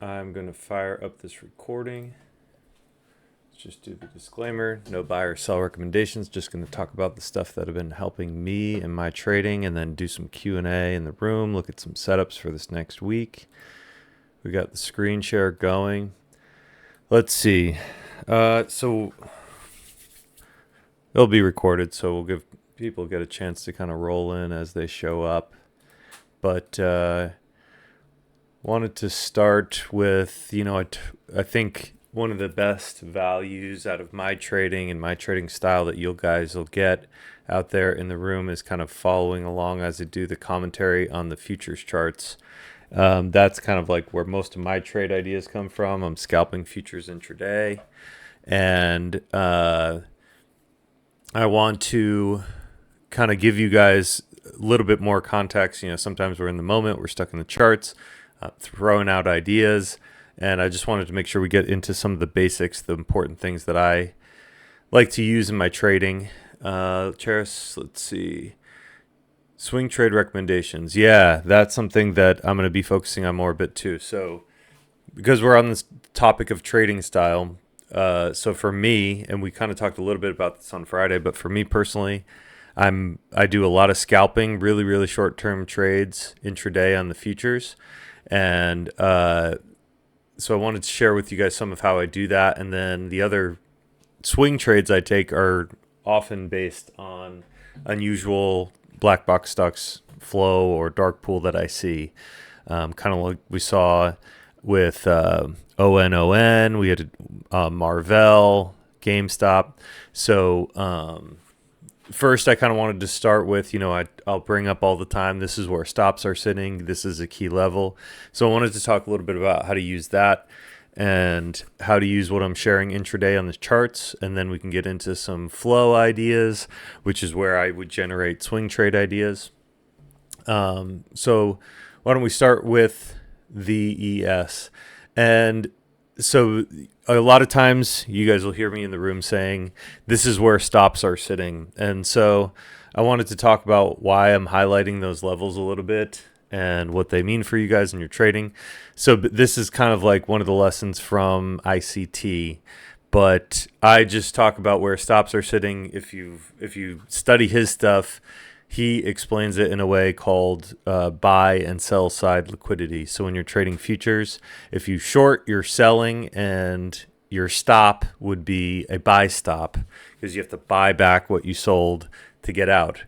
I'm going to fire up this recording. Let's just do the disclaimer. No buy or sell recommendations. Just going to talk about the stuff that have been helping me in my trading, and then do some Q&A in the room, look at some setups for this next week. We got the screen share going. Let's see. So it'll be recorded, so we'll give people get a chance to kind of roll in as they show up. But wanted to start with, I think one of the best values out of my trading and my trading style that you guys will get out there in the room is kind of following along as I do the commentary on the futures charts. That's kind of like where most of my trade ideas come from. I'm scalping futures intraday, and I want to kind of give you guys a little bit more context. Sometimes we're in the moment, we're stuck in the charts, throwing out ideas, and I just wanted to make sure we get into some of the basics, the important things that I like to use in my trading. Charis, let's see. Swing trade recommendations. Yeah, that's something that I'm going to be focusing on more a bit too. So, because we're on this topic of trading style, so for me, and we kind of talked a little bit about this on Friday, but for me personally, I do a lot of scalping, really really short term trades intraday on the futures, and so I wanted to share with you guys some of how I do that, and then the other swing trades I take are often based on unusual black box stocks flow or dark pool that I see, kind of like we saw with ONON. We had Marvell, GameStop. So first, I kind of wanted to start with, I'll bring up all the time, this is where stops are sitting. This is a key level. So I wanted to talk a little bit about how to use that and how to use what I'm sharing intraday on the charts. And then we can get into some flow ideas, which is where I would generate swing trade ideas. So why don't we start with the ES? And so a lot of times you guys will hear me in the room saying, this is where stops are sitting. And so I wanted to talk about why I'm highlighting those levels a little bit and what they mean for you guys in your trading. So this is kind of like one of the lessons from ICT, but I just talk about where stops are sitting. If you study his stuff, he explains it in a way called buy and sell side liquidity. So when you're trading futures, if you short, you're selling, and your stop would be a buy stop because you have to buy back what you sold to get out.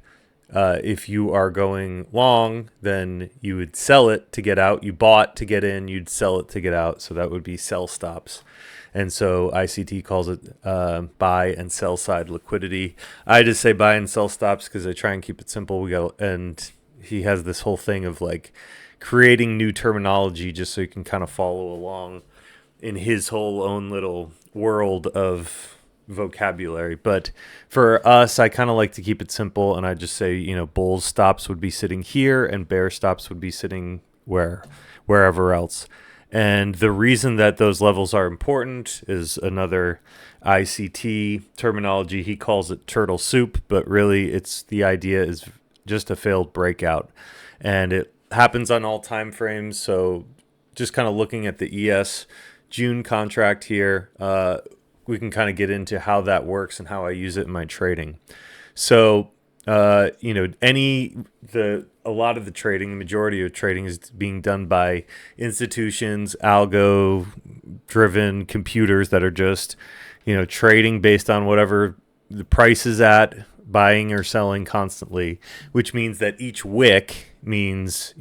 If you are going long, then you would sell it to get out. You bought to get in, you'd sell it to get out. So that would be sell stops. And so ICT calls it buy and sell side liquidity. I just say buy and sell stops because I try and keep it simple. And he has this whole thing of like creating new terminology just so you can kind of follow along in his whole own little world of vocabulary. But for us, I kind of like to keep it simple, and I just say, bull stops would be sitting here and bear stops would be sitting wherever else. And the reason that those levels are important is another ICT terminology. He calls it turtle soup, but really the idea is just a failed breakout, and it happens on all time frames. So just kind of looking at the ES June contract here, we can kind of get into how that works and how I use it in my trading. So, a lot of the trading, the majority of trading is being done by institutions, algo-driven computers that are just, trading based on whatever the price is at, buying or selling constantly, which means that each wick means,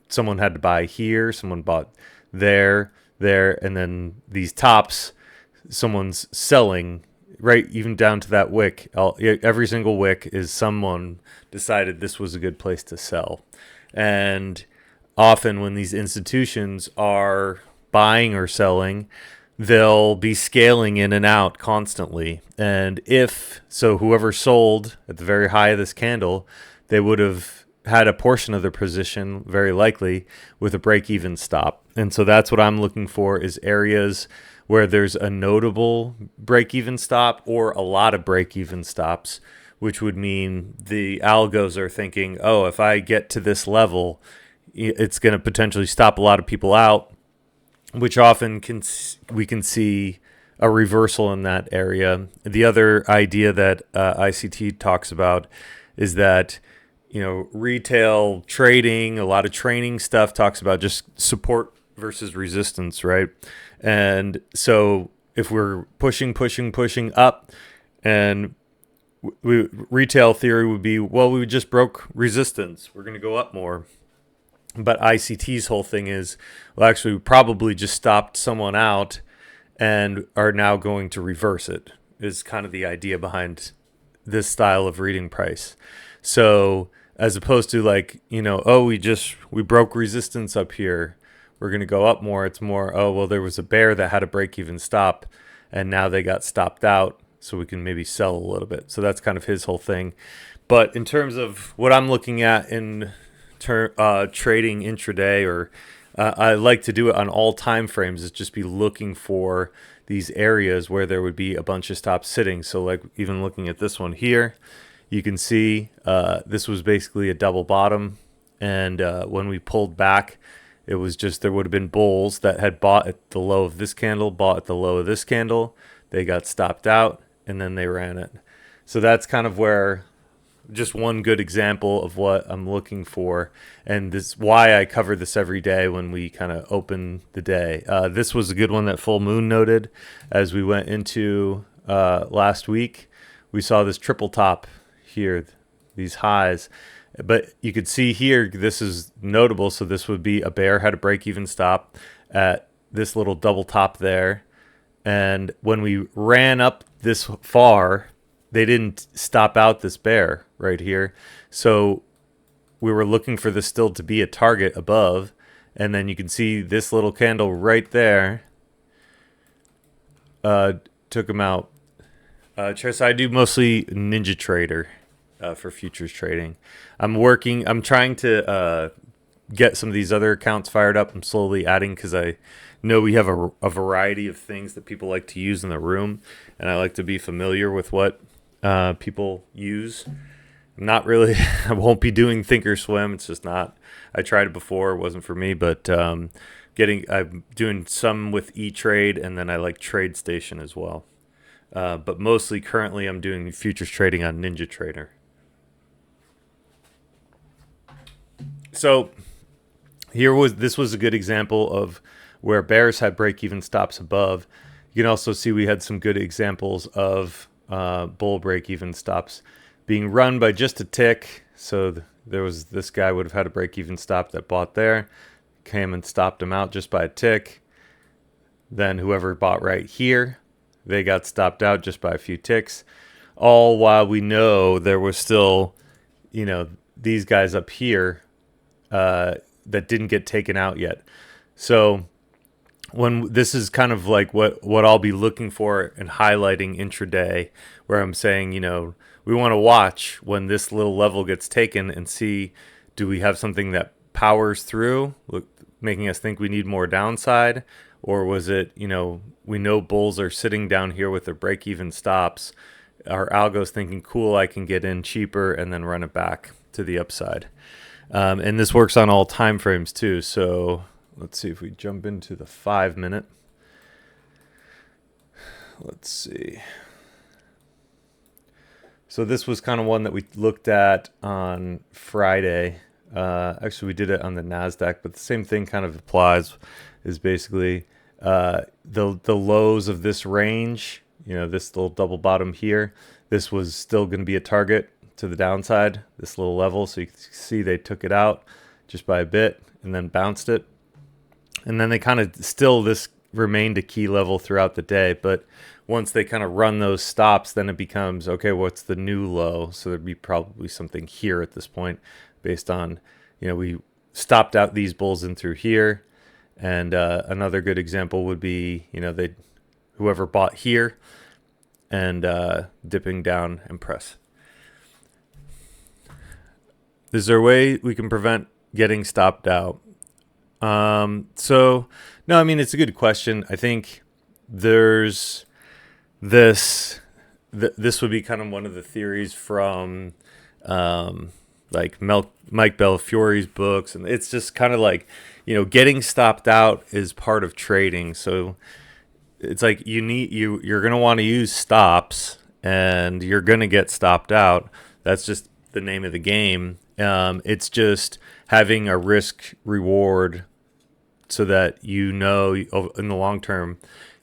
someone had to buy here, someone bought there, and then these tops, someone's selling, right? Even down to that wick. Every single wick is someone decided this was a good place to sell. And often when these institutions are buying or selling, they'll be scaling in and out constantly. And whoever sold at the very high of this candle, they would have had a portion of their position, very likely, with a break-even stop. And so that's what I'm looking for, is areas where there's a notable break-even stop or a lot of break-even stops, which would mean the algos are thinking, oh, if I get to this level, it's going to potentially stop a lot of people out. which often we can see a reversal in that area. The other idea that ICT talks about is that retail trading, a lot of training stuff talks about just support versus resistance, right? And so if we're pushing up, and retail theory would be, well, we just broke resistance, we're going to go up more. But ICT's whole thing is, well, actually, we probably just stopped someone out and are now going to reverse it, is kind of the idea behind this style of reading price. So as opposed to like, oh, we broke resistance up here, we're going to go up more. It's more, oh, well, there was a bear that had a break even stop and now they got stopped out, so we can maybe sell a little bit. So that's kind of his whole thing. But in terms of what I'm looking at in trading intraday, or I like to do it on all time frames, is just be looking for these areas where there would be a bunch of stops sitting. So like even looking at this one here, you can see this was basically a double bottom. And when we pulled back, it was just, there would have been bulls that had bought at the low of this candle, bought at the low of this candle. They got stopped out and then they ran it. So that's kind of where, just one good example of what I'm looking for, and this why I cover this every day when we kind of open the day. This was a good one that Full Moon noted as we went into last week. We saw this triple top here, these highs, but you could see here, this is notable. So this would be a bear had a break even stop at this little double top there, and when we ran up this far, they didn't stop out this bear right here. So we were looking for this still to be a target above. And then you can see this little candle right there took them out. So I do mostly Ninja Trader for futures trading. I'm trying to get some of these other accounts fired up. I'm slowly adding because I know we have a variety of things that people like to use in the room. And I like to be familiar with what people use. I'm not really, I won't be doing Thinkorswim. It's just not, I tried it before, it wasn't for me, but I'm doing some with E-Trade, and then I like TradeStation as well. But mostly currently I'm doing futures trading on Ninja Trader. So this was a good example of where bears had break-even stops above. You can also see we had some good examples of bull break-even stops being run by just a tick. So there was, this guy would have had a break-even stop that bought there, came and stopped him out just by a tick. Then whoever bought right here, they got stopped out just by a few ticks. All while we know there was still, these guys up here that didn't get taken out yet. So when this is kind of like what I'll be looking for and highlighting intraday, where I'm saying, we want to watch when this little level gets taken and see, do we have something that powers through, making us think we need more downside? Or was it, we know bulls are sitting down here with their break-even stops. Our algo's thinking, cool, I can get in cheaper and then run it back to the upside. And this works on all time frames too. So let's see if we jump into the 5 minute. Let's see. So this was kind of one that we looked at on Friday. Actually, we did it on the NASDAQ, but the same thing kind of applies. Is basically the lows of this range, this little double bottom here. This was still going to be a target to the downside, this little level. So you can see they took it out just by a bit and then bounced it. And then they kind of this remained a key level throughout the day. But once they kind of run those stops, then it becomes, okay, what's the new low? So there'd be probably something here at this point based on, we stopped out these bulls in through here. And another good example would be, whoever bought here and dipping down and press. Is there a way we can prevent getting stopped out? So, no, I mean, it's a good question. I think there's this would be kind of one of the theories from like Mike Bellafiore's books. And it's just kind of like, getting stopped out is part of trading. So it's like you're going to want to use stops, and you're going to get stopped out. That's just the name of the game. It's just having a risk reward so that in the long term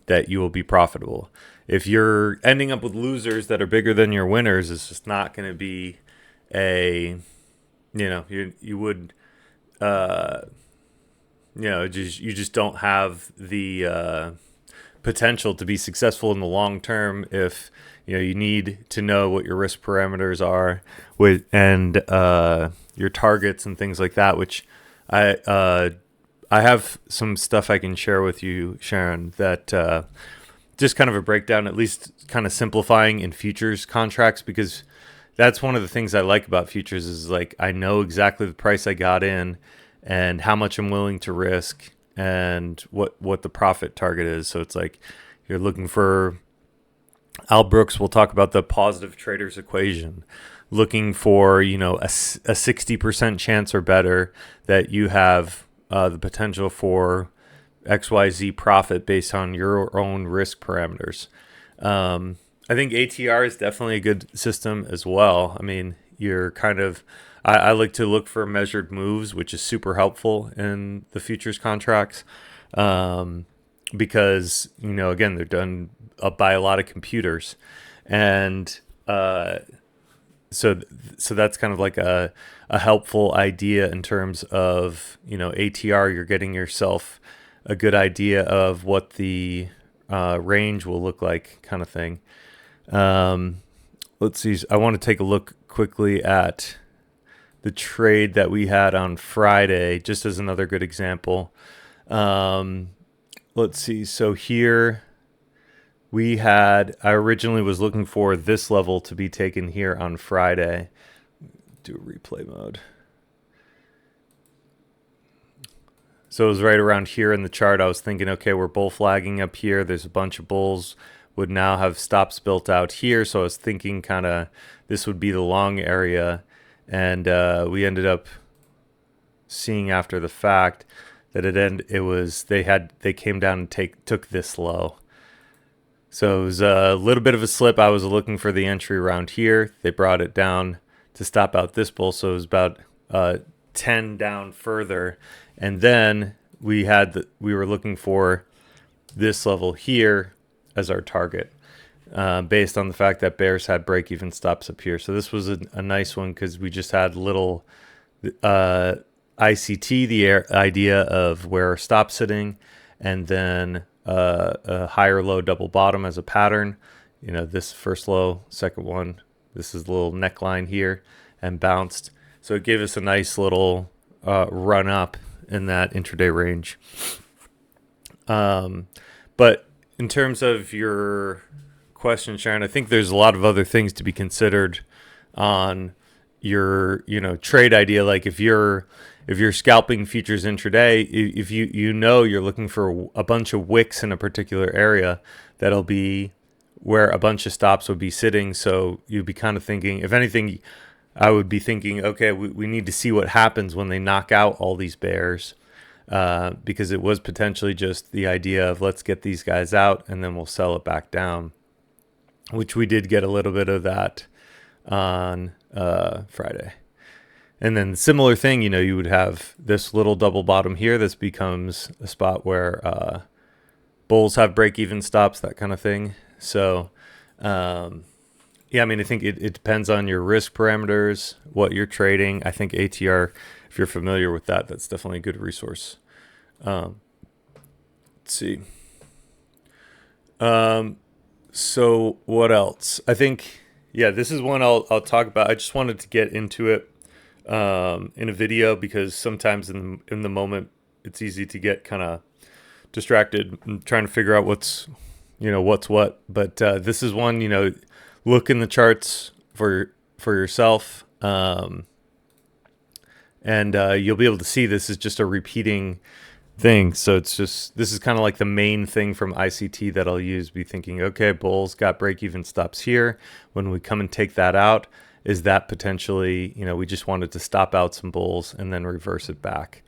that you will be profitable. If you're ending up with losers that are bigger than your winners, it's just not going to be you would you just don't have the potential to be successful in the long term if you need to know what your risk parameters are and your targets and things like that, which I have some stuff I can share with you, Sharon, that just kind of a breakdown, at least kind of simplifying in futures contracts, because that's one of the things I like about futures is like I know exactly the price I got in and how much I'm willing to risk and what the profit target is. So it's like you're looking for Al Brooks will talk about the positive trader's equation, looking for, a 60% chance or better that you have the potential for XYZ profit based on your own risk parameters. I think ATR is definitely a good system as well. I mean, you're kind of, I like to look for measured moves, which is super helpful in the futures contracts. Because, again, they're done by a lot of computers. And so that's kind of like a helpful idea in terms of, ATR, you're getting yourself a good idea of what the range will look like, kind of thing. Let's see. I want to take a look quickly at the trade that we had on Friday, just as another good example. Let's see. So here I originally was looking for this level to be taken here on Friday. Do a replay mode. So it was right around here in the chart. I was thinking, okay, we're bull flagging up here. There's a bunch of bulls would now have stops built out here. So I was thinking kind of this would be the long area. And we ended up seeing after the fact that they came down and took this low. So it was a little bit of a slip. I was looking for the entry around here. They brought it down to stop out this bull. So it was about 10 down further. And then we were looking for this level here as our target, based on the fact that bears had break-even stops up here. So this was a nice one because we just had little ICT, the idea of where our stop's sitting, and then a higher low double bottom as a pattern. This first low, second one, this is the little neckline here, and bounced. So it gave us a nice little run up in that intraday range. But in terms of your question, Sharon, I think there's a lot of other things to be considered on your trade idea. Like if you're scalping futures intraday, if you're looking for a bunch of wicks in a particular area, that'll be where a bunch of stops would be sitting. So you'd be kind of thinking, if anything, I would be thinking, okay, we need to see what happens when they knock out all these bears, because it was potentially just the idea of let's get these guys out and then we'll sell it back down, which we did get a little bit of that on Friday. And then similar thing, you would have this little double bottom here. This becomes a spot where bulls have break-even stops, that kind of thing. So, I mean, I think it depends on your risk parameters, what you're trading. I think ATR, if you're familiar with that, that's definitely a good resource. Let's see. So what else? I think, this is one I'll talk about. I just wanted to get into it in a video because sometimes in the moment it's easy to get kind of distracted and trying to figure out what's what. But this is one, look in the charts for yourself, and you'll be able to see this is just a repeating thing. So this is kind of like the main thing from ICT that I'll use. Be thinking, okay, bulls got break-even stops here. When we come and take that out, is that potentially, we just wanted to stop out some bulls and then reverse it back.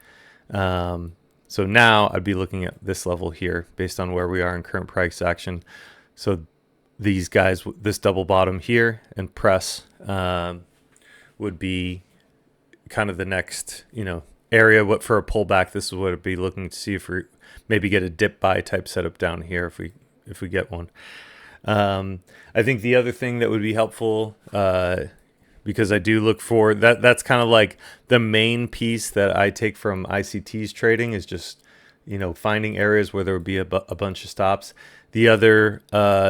So now I'd be looking at this level here based on where we are in current price action. So these guys, this double bottom here and press would be kind of the next, area. What for a pullback, this is what I'd be looking to see if we maybe get a dip buy type setup down here if we get one. I think the other thing that would be helpful, because I do look for that's kind of like the main piece that I take from ICT's trading is just, finding areas where there would be a bunch of stops. The other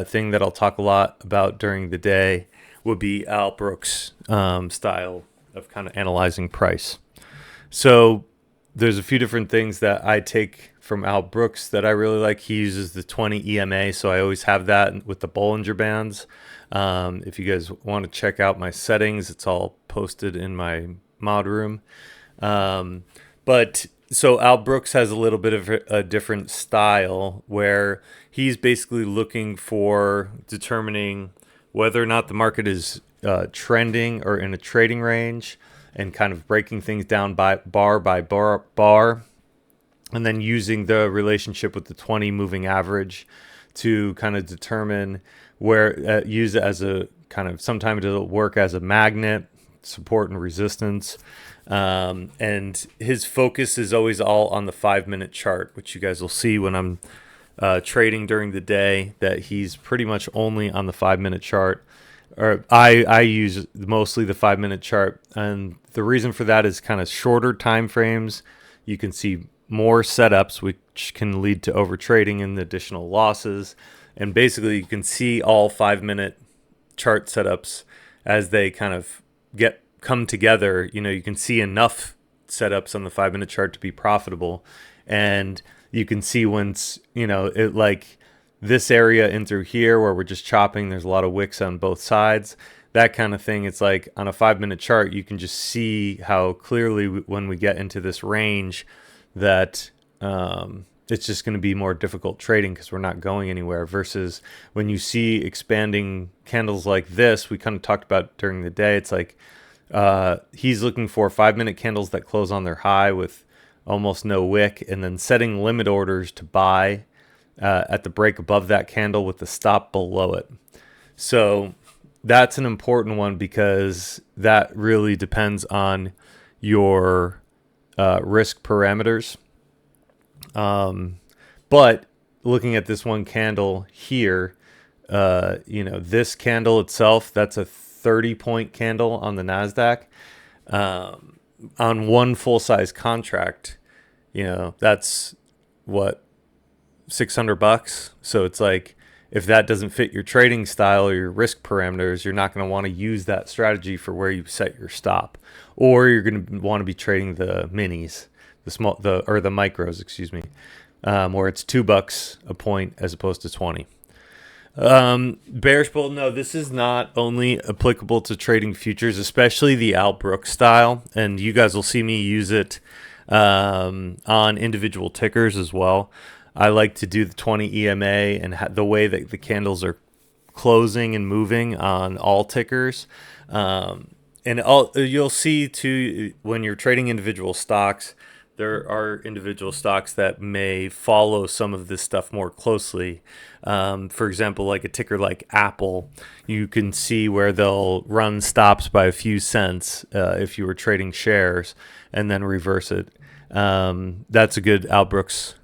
thing that I'll talk a lot about during the day would be Al Brooks' style of kind of analyzing price. So there's a few different things that I take from Al Brooks that I really like. He uses the 20 EMA, so I always have that with the Bollinger Bands. If you guys want to check out my settings, it's all posted in my mod room. But so Al Brooks has a little bit of a different style where he's basically looking for determining whether or not the market is trending or in a trading range, and kind of breaking things down by bar, and then using the relationship with the 20 moving average to kind of determine where, use it as a kind of, sometimes it'll work as a magnet, support and resistance. And his focus is always all on the 5-minute chart, which you guys will see when I'm trading during the day, that he's pretty much only on the 5-minute chart. Or I use mostly the 5-minute chart, and the reason for that is kind of shorter time frames. You can see more setups, which can lead to over trading and additional losses. And basically, you can see all 5-minute chart setups as they kind of come together. You can see enough setups on the 5-minute chart to be profitable, and you can see once it like this area in through here where we're just chopping, there's a lot of wicks on both sides, that kind of thing. It's like on a 5-minute chart, you can just see how clearly when we get into this range that it's just going to be more difficult trading because we're not going anywhere, versus when you see expanding candles like this, we kind of talked about during the day. It's like he's looking for 5-minute candles that close on their high with almost no wick, and then setting limit orders to buy at the break above that candle with the stop below it. So that's an important one because that really depends on your risk parameters. But looking at this one candle here, this candle itself, that's a 30-point candle on the NASDAQ. On one full-size contract, that's what, $600. So it's like, if that doesn't fit your trading style or your risk parameters, you're not going to want to use that strategy for where you set your stop, or you're going to want to be trading the minis, the micros, excuse me, where it's $2 a point as opposed to 20. Bearish bull, no, this is not only applicable to trading futures, especially the Al Brooks style, and you guys will see me use it on individual tickers as well. I like to do the 20 EMA and the way that the candles are closing and moving on all tickers. You'll see too, when you're trading individual stocks, there are individual stocks that may follow some of this stuff more closely. For example, like a ticker like Apple, you can see where they'll run stops by a few cents if you were trading shares, and then reverse it. That's a good Al Brooks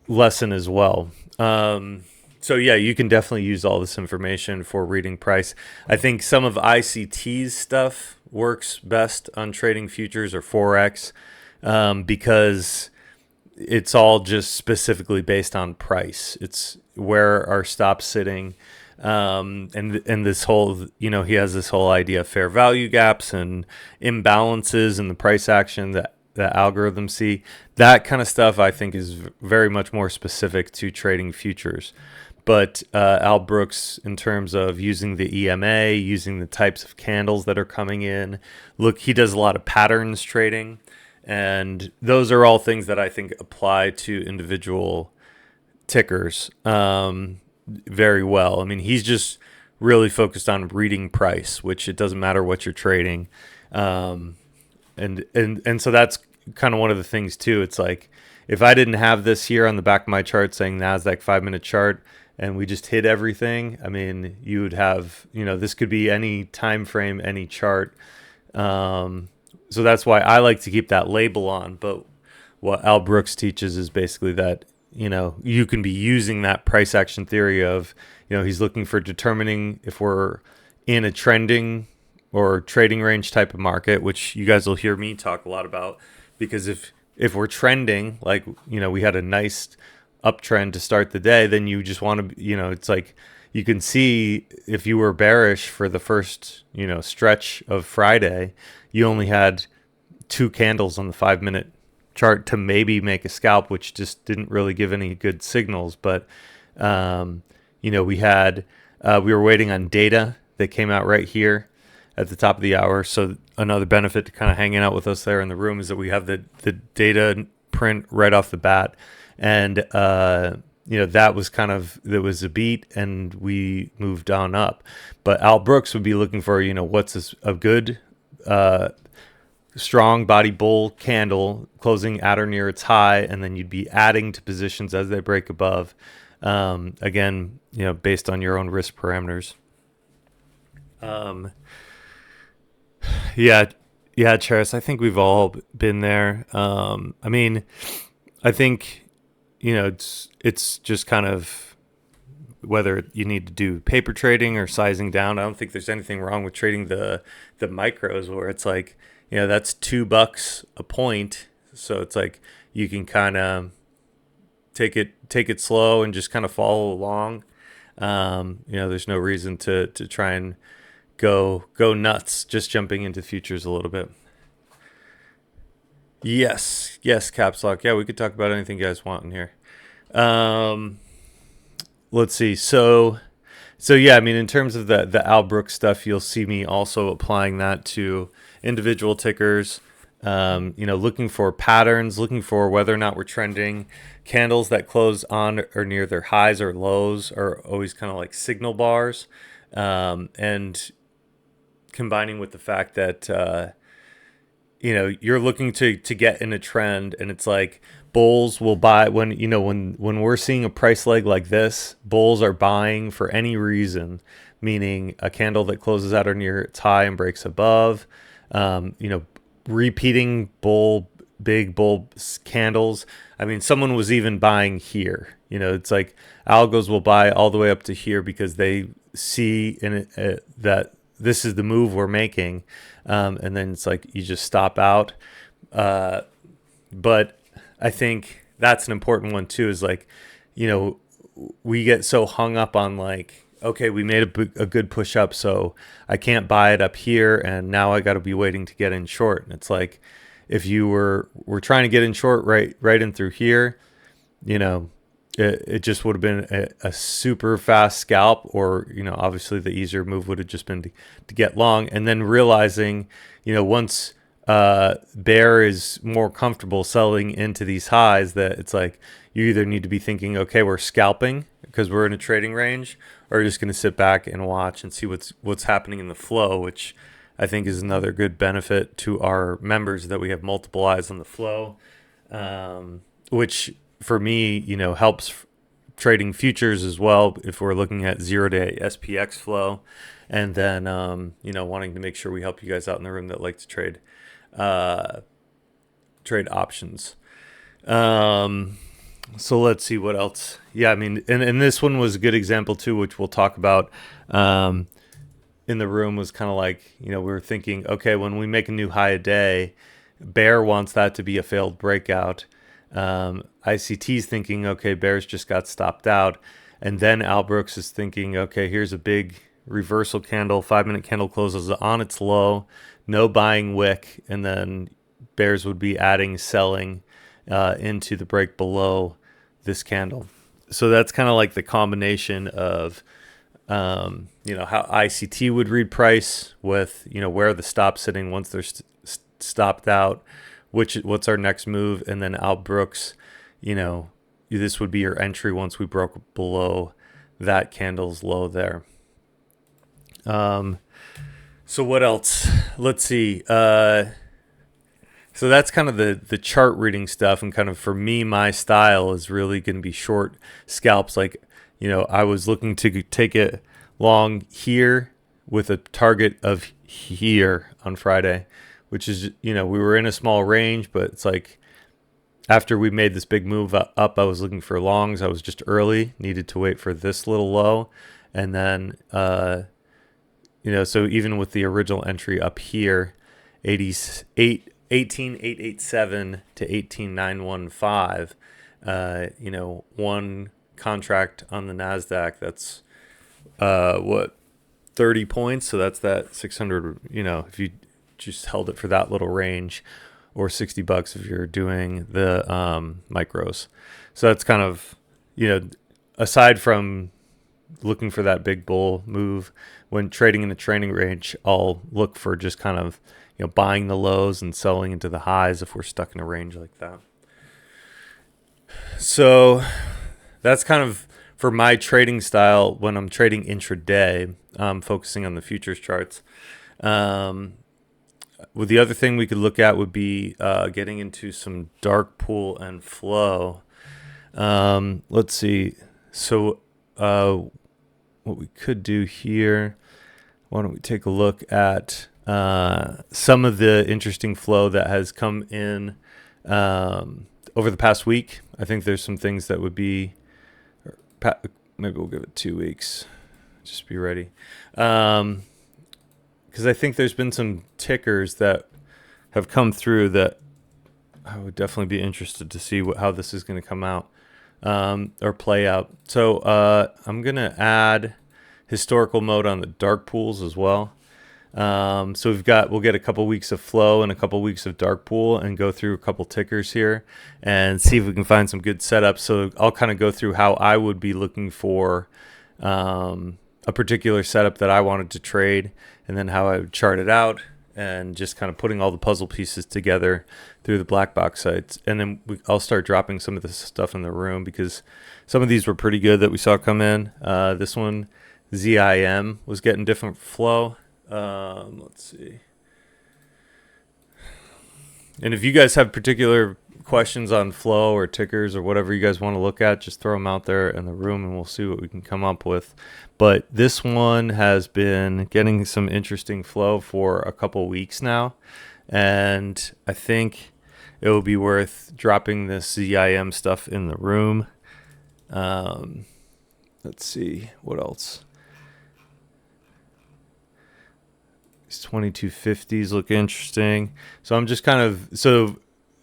lesson as well. So yeah, you can definitely use all this information for reading price. I think some of ICT's stuff works best on trading futures or Forex because it's all just specifically based on price. It's where our stop's sitting. And this whole, he has this whole idea of fair value gaps and imbalances in the price action that algorithms see. That kind of stuff I think is very much more specific to trading futures. But Al Brooks, in terms of using the EMA, using the types of candles that are coming in, he does a lot of patterns trading. And those are all things that I think apply to individual tickers very well. I mean, he's just really focused on reading price, which it doesn't matter what you're trading. And so that's kind of one of the things too. It's like if I didn't have this here on the back of my chart saying Nasdaq 5 minute chart, and we just hit everything, I mean, you would have, this could be any time frame, any chart. So that's why I like to keep that label on. But what Al Brooks teaches is basically that, you can be using that price action theory of, he's looking for determining if we're in a trending or trading range type of market, which you guys will hear me talk a lot about, because if we're trending, like, we had a nice uptrend to start the day, then you just want to, it's like you can see if you were bearish for the first, stretch of Friday, you only had 2 candles on the 5 minute chart to maybe make a scalp, which just didn't really give any good signals. But, we were waiting on data that came out right here at the top of the hour. So another benefit to kind of hanging out with us there in the room is that we have the data print right off the bat. And, that was there was a beat and we moved on up. But Al Brooks would be looking for, what's a good, strong body bull candle closing at or near its high. And then you'd be adding to positions as they break above. Again, based on your own risk parameters. Yeah, Charis, I think we've all been there. I mean, I think, it's just kind of whether you need to do paper trading or sizing down. I don't think there's anything wrong with trading the micros where it's like, that's $2 a point. So it's like you can kind of take it slow and just kind of follow along. There's no reason to try and go nuts just jumping into futures a little bit. Yes, caps lock. Yeah, we could talk about anything you guys want in here. Let's see. So yeah, I mean, in terms of the Al Brooks stuff, you'll see me also applying that to individual tickers. Looking for patterns, looking for whether or not we're trending. Candles that close on or near their highs or lows are always kind of like signal bars. And combining with the fact that, you're looking to get in a trend, and it's like bulls will buy when we're seeing a price leg like this, bulls are buying for any reason, meaning a candle that closes at or near its high and breaks above, repeating big bull candles. I mean, someone was even buying here. It's like algos will buy all the way up to here because they see in it that this is the move we're making. And then it's like you just stop out. But I think that's an important one too, is like, we get so hung up on like, okay, we made a good push up, so I can't buy it up here, and now I got to be waiting to get in short. And it's like, if you were trying to get in short right in through here, it just would have been a super fast scalp, or, obviously the easier move would have just been to get long. And then realizing, once bear is more comfortable selling into these highs, that it's like you either need to be thinking, okay, we're scalping because we're in a trading range, or you're just going to sit back and watch and see what's happening in the flow, which I think is another good benefit to our members, that we have multiple eyes on the flow, which for me, helps trading futures as well if we're looking at 0-day SPX flow, and then wanting to make sure we help you guys out in the room that like to trade options. So let's see what else. Yeah, I mean, and this one was a good example too, which we'll talk about in the room, was kind of like, we were thinking, okay, when we make a new high a day, bear wants that to be a failed breakout. ICT's thinking, okay, bears just got stopped out. And then Al Brooks is thinking, okay, here's a big reversal candle, 5-minute candle closes on its low, no buying wick, and then bears would be adding selling into the break below this candle. So that's kind of like the combination of how ICT would read price with, where the stop's sitting once they're stopped out, what's our next move, and then Al Brooks, this would be your entry once we broke below that candle's low there. So what else? Let's see. So that's kind of the chart reading stuff, and kind of for me, my style is really going to be short scalps. Like, I was looking to take it long here with a target of here on Friday, which is, we were in a small range, but it's like after we made this big move up, I was looking for longs. I was just early, needed to wait for this little low, and then so even with the original entry up here, 18,887 to 18,915, one contract on the NASDAQ, that's 30 points. So that's that 600, if you just held it for that little range, or $60 if you're doing the micros. So that's kind of, aside from looking for that big bull move, when trading in the training range, I'll look for just kind of, buying the lows and selling into the highs if we're stuck in a range like that. So that's kind of for my trading style when I'm trading intraday, focusing on the futures charts. Well, the other thing we could look at would be getting into some dark pool and flow. Let's see. So what we could do here, why don't we take a look at some of the interesting flow that has come in over the past week. I think there's some things that would be, maybe we'll give it 2 weeks. Just be ready. Because I think there's been some tickers that have come through that I would definitely be interested to see how this is going to come out or play out. So I'm going to add historical mode on the dark pools as well. So we'll get a couple weeks of flow and a couple weeks of dark pool and go through a couple tickers here and see if we can find some good setups. So I'll kind of go through how I would be looking for a particular setup that I wanted to trade, and then how I would chart it out, and just kind of putting all the puzzle pieces together through the black box sites. And then I'll start dropping some of this stuff in the room, because some of these were pretty good that we saw come in. This one, ZIM, was getting different flow. Let's see. And if you guys have particular questions on flow or tickers or whatever you guys want to look at, just throw them out there in the room and we'll see what we can come up with. But this one has been getting some interesting flow for a couple weeks now, and I think it will be worth dropping this ZIM stuff in the room. Let's see what else. These 2250s look interesting. So I'm just kind of,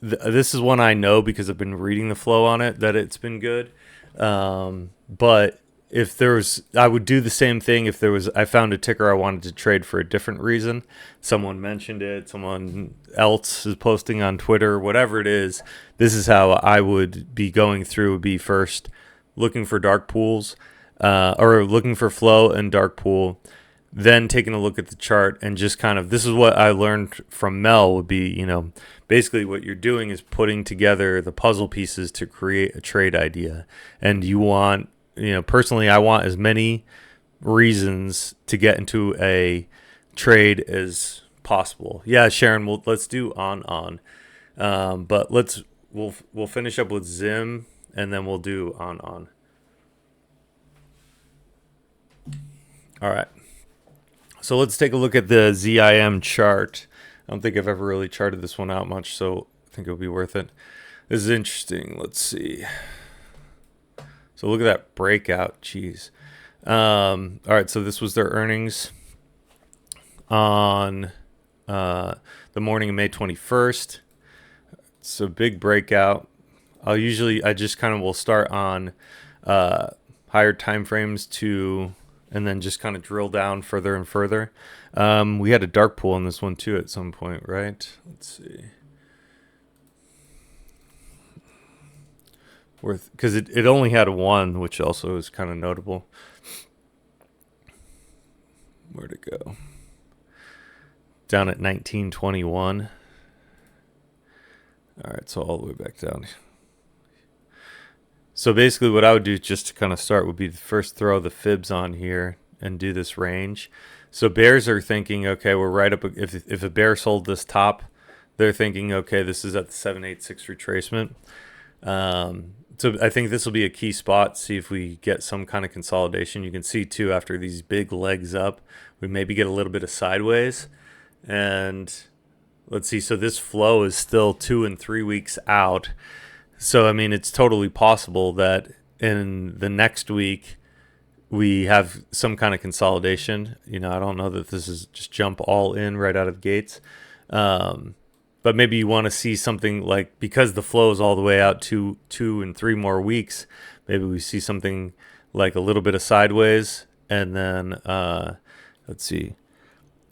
this is one I know because I've been reading the flow on it, that it's been good. But if I would do the same thing if I found a ticker I wanted to trade for a different reason. Someone mentioned it, someone else is posting on Twitter, whatever it is. This is how I would be going through, would be first looking for dark pools, or looking for flow and dark pool, then taking a look at the chart and just kind of, this is what I learned from Mel, would be, basically what you're doing is putting together the puzzle pieces to create a trade idea. And you want, personally, I want as many reasons to get into a trade as possible. Yeah, Sharon, let's do on. But we'll finish up with Zim, and then we'll do on. All right. So let's take a look at the ZIM chart. I don't think I've ever really charted this one out much, so I think it'll be worth it. This is interesting. Let's see. So look at that breakout. Jeez. All right, so this was their earnings on the morning of May 21st. So big breakout. I just kind of will start on higher time frames and then just kind of drill down further and further. We had a dark pool in this one too at some point, right? Let's see. Because it only had one, which also is kind of notable. Where'd it go? Down at 1921. All right, so all the way back down. So basically what I would do just to kind of start would be to first throw the fibs on here and do this range. So bears are thinking, okay, we're right up, if a bear sold this top, they're thinking, okay, this is at the 786 retracement. So I think this will be a key spot. See if we get some kind of consolidation. You can see too, after these big legs up, we maybe get a little bit of sideways. And let's see. So this flow is still 2 and 3 weeks out. So I mean, it's totally possible that in the next week we have some kind of consolidation. You know, I don't know that this is just jump all in right out of the gates. But maybe you want to see something like, because the flow is all the way out to 2 and 3 more weeks, maybe we see something like a little bit of sideways, and then let's see,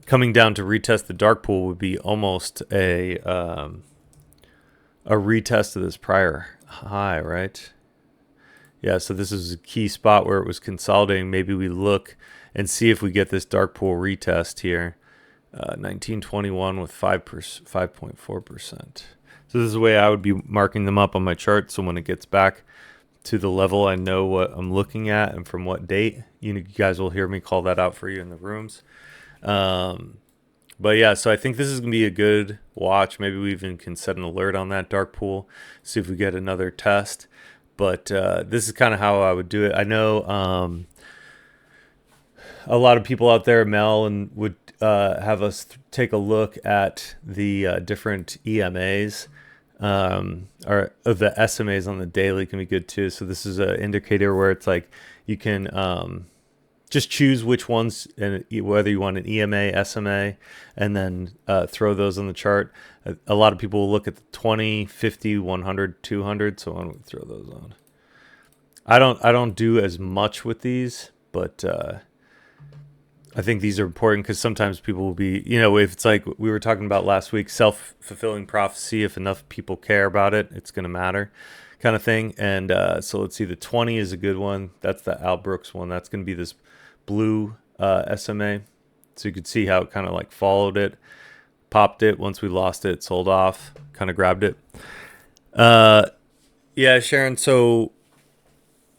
coming down to retest the dark pool would be almost a retest of this prior high, right? Yeah, so this is a key spot where it was consolidating. Maybe we look and see if we get this dark pool retest here. 1921 with 5.4%. So this is the way I would be marking them up on my chart. So when it gets back to the level, I know what I'm looking at and from what date. You guys will hear me call that out for you in the rooms. But yeah, so I think this is going to be a good watch. Maybe we even can set an alert on that dark pool, see if we get another test. But this is kind of how I would do it. I know a lot of people out there, Mel, and would have us take a look at the different EMAs, or the SMAs on the daily can be good too. So this is an indicator where it's like you can just choose which ones, and whether you want an EMA, SMA, and then throw those on the chart. A lot of people will look at the 20, 50, 100, 200. So I'm going to throw those on. I don't do as much with these, but I think these are important because sometimes people will be, you know, if it's like we were talking about last week, self-fulfilling prophecy, if enough people care about it, it's going to matter kind of thing. And so let's see, the 20 is a good one. That's the Al Brooks one. That's going to be this blue SMA. So you could see how it kind of like followed it, popped it. Once we lost it, sold off, kind of grabbed it. Yeah, Sharon. So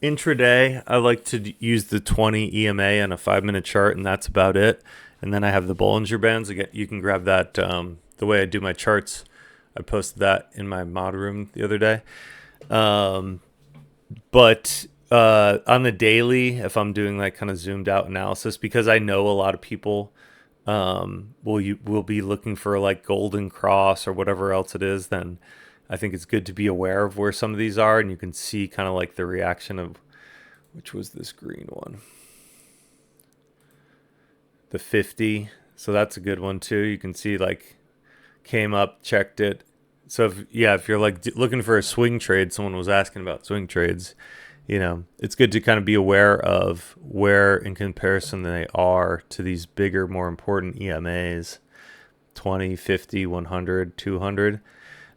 intraday, I like to use the 20 EMA on a 5-minute chart, and that's about it. And then I have the Bollinger Bands. Again, you can grab that the way I do my charts. I posted that in my mod room the other day. But on the daily, if I'm doing like kind of zoomed out analysis, because I know a lot of people will be looking for like golden cross or whatever else it is, then I think it's good to be aware of where some of these are, and you can see kind of like the reaction of, which was this green one, the 50. So that's a good one too. You can see like came up, checked it. So if you're like looking for a swing trade, someone was asking about swing trades, you know, it's good to kind of be aware of where in comparison they are to these bigger, more important EMAs, 20, 50, 100, 200.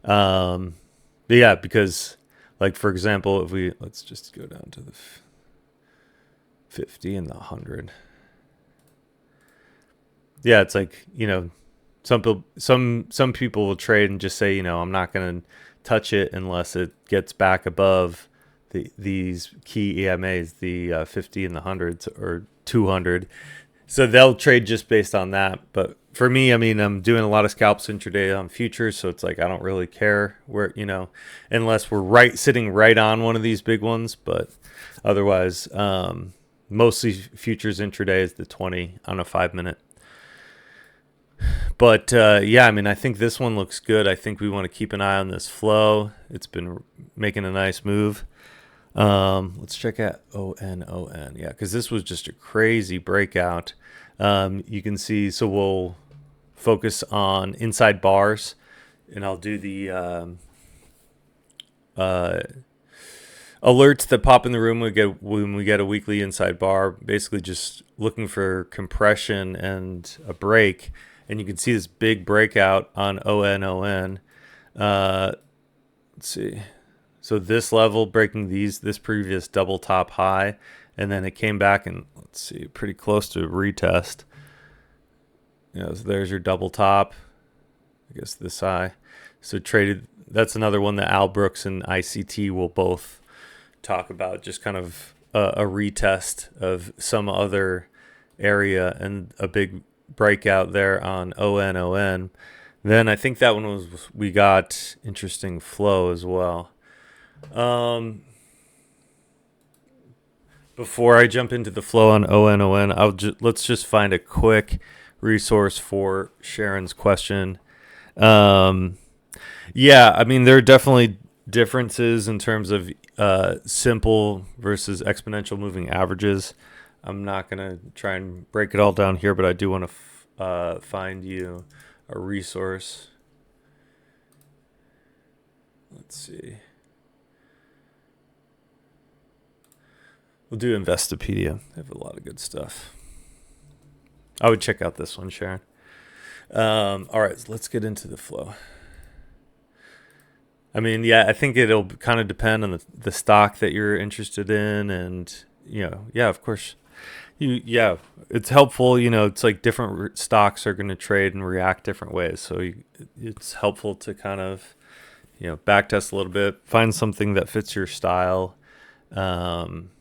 Yeah, because like, for example, if let's just go down to the 50 and the 100. Yeah, it's like, you know, some people will trade and just say, you know, I'm not going to touch it unless it gets back above these key EMAs, the 50 and the 100s or 200. So they'll trade just based on that. But for me, I mean, I'm doing a lot of scalps intraday on futures, so it's like I don't really care where, you know, unless we're sitting right on one of these big ones. But otherwise, mostly futures intraday is the 20 on a 5-minute. But yeah, I mean, I think this one looks good. I think we want to keep an eye on this flow. It's been making a nice move. Let's check out ON. Yeah, because this was just a crazy breakout. You can see, so we'll focus on inside bars, and I'll do the alerts that pop in the room when we get a weekly inside bar, basically just looking for compression and a break. And you can see this big breakout on ON. Let's see. So this level breaking this previous double top high, and then it came back and let's see, pretty close to retest. You know, so there's your double top. I guess this high. So traded. That's another one that Al Brooks and ICT will both talk about. Just kind of a retest of some other area and a big breakout there on ON. Then I think that one was we got interesting flow as well. Um, Before I jump into the flow on ONON, let's just find a quick resource for Sharon's question. Um, yeah, I mean there are definitely differences in terms of simple versus exponential moving averages. I'm not gonna try and break it all down here, but I do want to find you a resource. Let's see. We'll do Investopedia. They have a lot of good stuff. I would check out this one, Sharon. All right, so let's get into the flow. I mean, yeah, I think it'll kind of depend on the stock that you're interested in, and yeah, of course, yeah, it's helpful. It's like different stocks are going to trade and react different ways, so it's helpful to kind of back test a little bit, find something that fits your style. Um,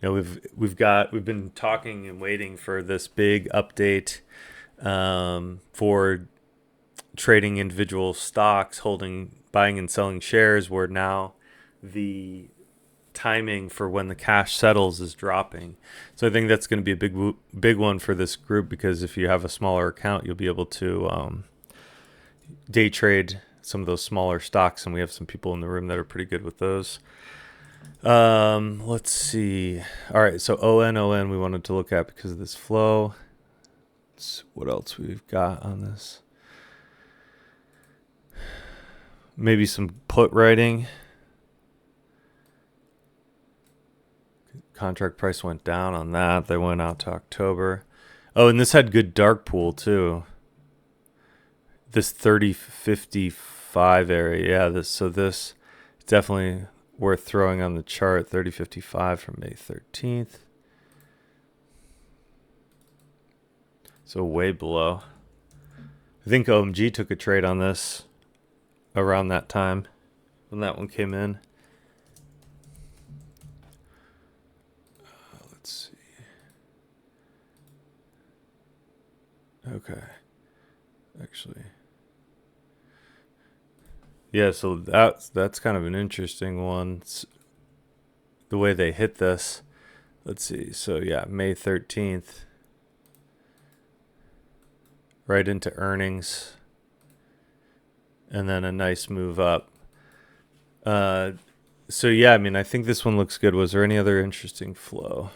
we've been talking and waiting for this big update for trading individual stocks, buying and selling shares, where now the timing for when the cash settles is dropping. So I think that's going to be a big one for this group, because if you have a smaller account, you'll be able to day trade some of those smaller stocks, and we have some people in the room that are pretty good with those. Let's see. All right, so ON we wanted to look at because of this flow. What else we've got on this? Maybe some put writing. Contract price went down on that. They went out to October. Oh, and this had good dark pool too. This 3055 area. Yeah, this definitely worth throwing on the chart. 3055 from May 13th. So way below. I think OMG took a trade on this around that time when that one came in. Let's see. Okay. Actually. Yeah, so that's kind of an interesting one. It's the way they hit this. Let's see. So yeah, May 13th. Right into earnings. And then a nice move up. So yeah, I mean, I think this one looks good. Was there any other interesting flow?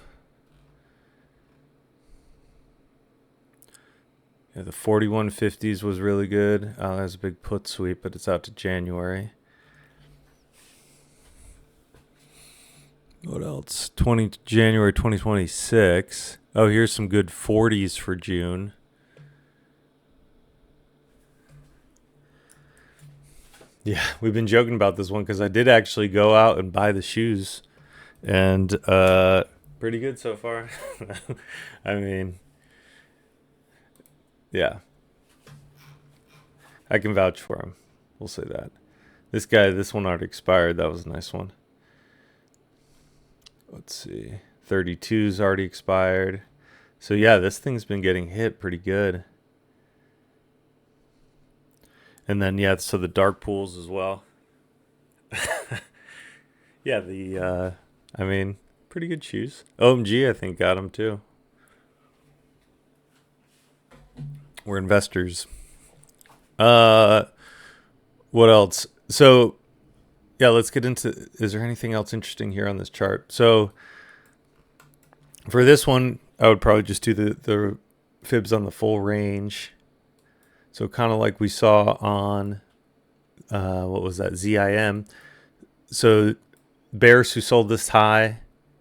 Yeah, the 4150s was really good. That was a big put sweep, but it's out to January. What else? January 2026. Oh, here's some good 40s for June. Yeah, we've been joking about this one because I did actually go out and buy the shoes, and pretty good so far. I mean, yeah, I can vouch for him. We'll say that. This one already expired. That was a nice one. Let's see. 32's already expired. So yeah, this thing's been getting hit pretty good. And then yeah, so the dark pools as well. Yeah, I mean, pretty good shoes. OMG, I think, got them too. We're investors. What else? So yeah, let's get into, is there anything else interesting here on this chart? So for this one, I would probably just do the fibs on the full range. So kind of like we saw on, what was that, ZIM. So bears who sold this high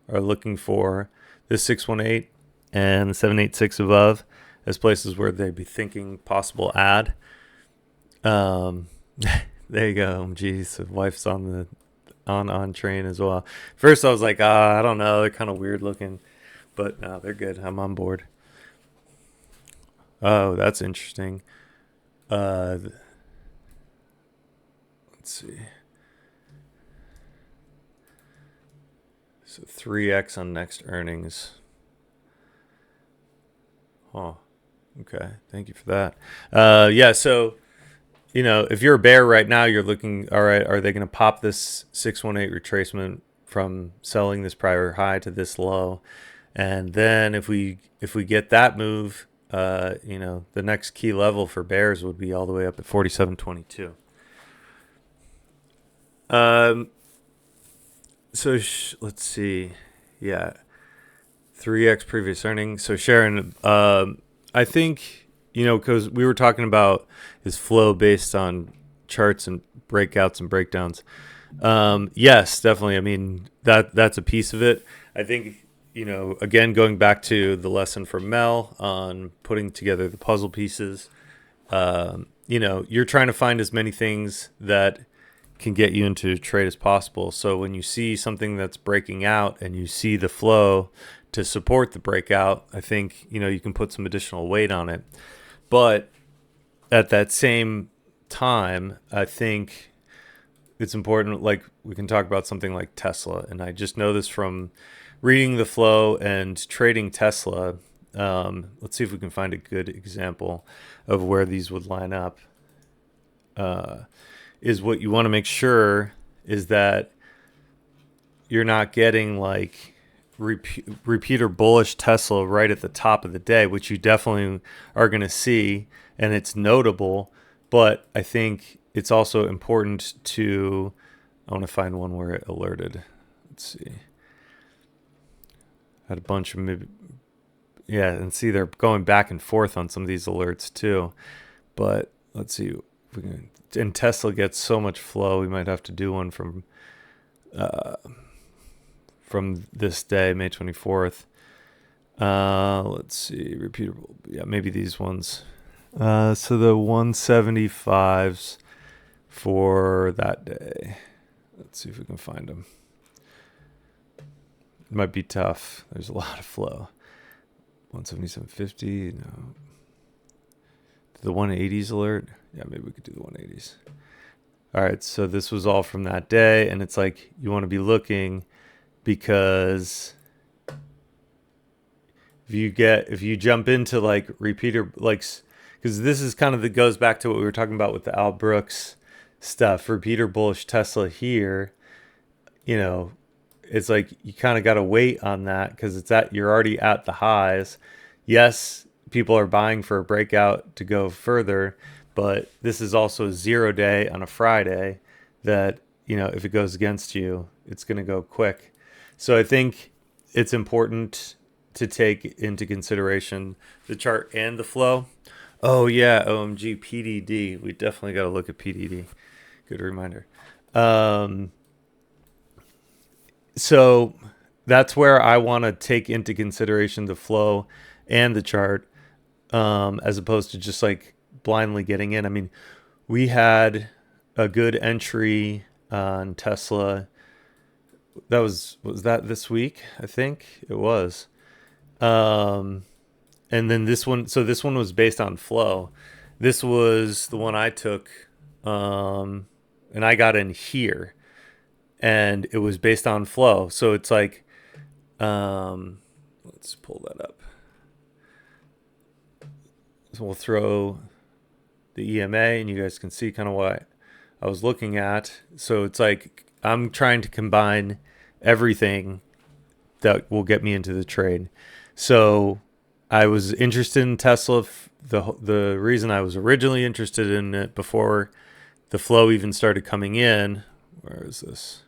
are looking for this 618 and the 786 above as places where they'd be thinking possible add. There you go. Geez, the wife's on the on train as well. First I was like, I don't know, they're kind of weird looking, but no, they're good. I'm on board. Oh, that's interesting. Let's see. So 3x on next earnings. Huh. Okay, thank you for that. Yeah, so if you're a bear right now, you're looking. All right, are they going to pop this 618 retracement from selling this prior high to this low? And then if we get that move, the next key level for bears would be all the way up at 47.22. Um, so let's see, yeah, 3x previous earnings. So Sharon, I think because we were talking about his flow based on charts and breakouts and breakdowns. Yes, definitely. I mean that's a piece of it. I think again going back to the lesson from Mel on putting together the puzzle pieces. You're trying to find as many things that can get you into a trade as possible. So when you see something that's breaking out and you see the flow to support the breakout, I think you can put some additional weight on it. But at that same time, I think it's important, like we can talk about something like Tesla, and I just know this from reading the flow and trading Tesla. Let's see if we can find a good example of where these would line up. Is what you want to make sure is that you're not getting like repeater bullish Tesla right at the top of the day, which you definitely are going to see, and it's notable. But I think it's also important to, I want to find one where it alerted. Let's see. Had a bunch of, yeah, and see they're going back and forth on some of these alerts too. But let's see if we can. And Tesla gets so much flow, we might have to do one from this day, May 24th. Let's see, repeatable. Yeah, maybe these ones. So the 175s for that day. Let's see if we can find them. It might be tough. There's a lot of flow. 177.50. No. The 180s alert. Yeah, maybe we could do the 180s. All right, so this was all from that day, and it's like you want to be looking because if you jump into like repeater, like, because this is kind of goes back to what we were talking about with the Al Brooks stuff. Repeater bullish Tesla here, it's like you kind of got to wait on that because you're already at the highs. Yes, people are buying for a breakout to go further, but this is also a 0 day on a Friday that, if it goes against you, it's going to go quick. So I think it's important to take into consideration the chart and the flow. Oh yeah, OMG, PDD. We definitely got to look at PDD. Good reminder. So that's where I want to take into consideration the flow and the chart, as opposed to just like blindly getting in. I mean, we had a good entry on Tesla. That was that this week? I think it was. And then this one. So this one was based on flow. This was the one I took, and I got in here, and it was based on flow. So it's like, let's pull that up. So we'll throw the EMA, and you guys can see kind of what I was looking at. So it's like I'm trying to combine everything that will get me into the trade. So I was interested in Tesla. The reason I was originally interested in it before the flow even started coming in, where is this?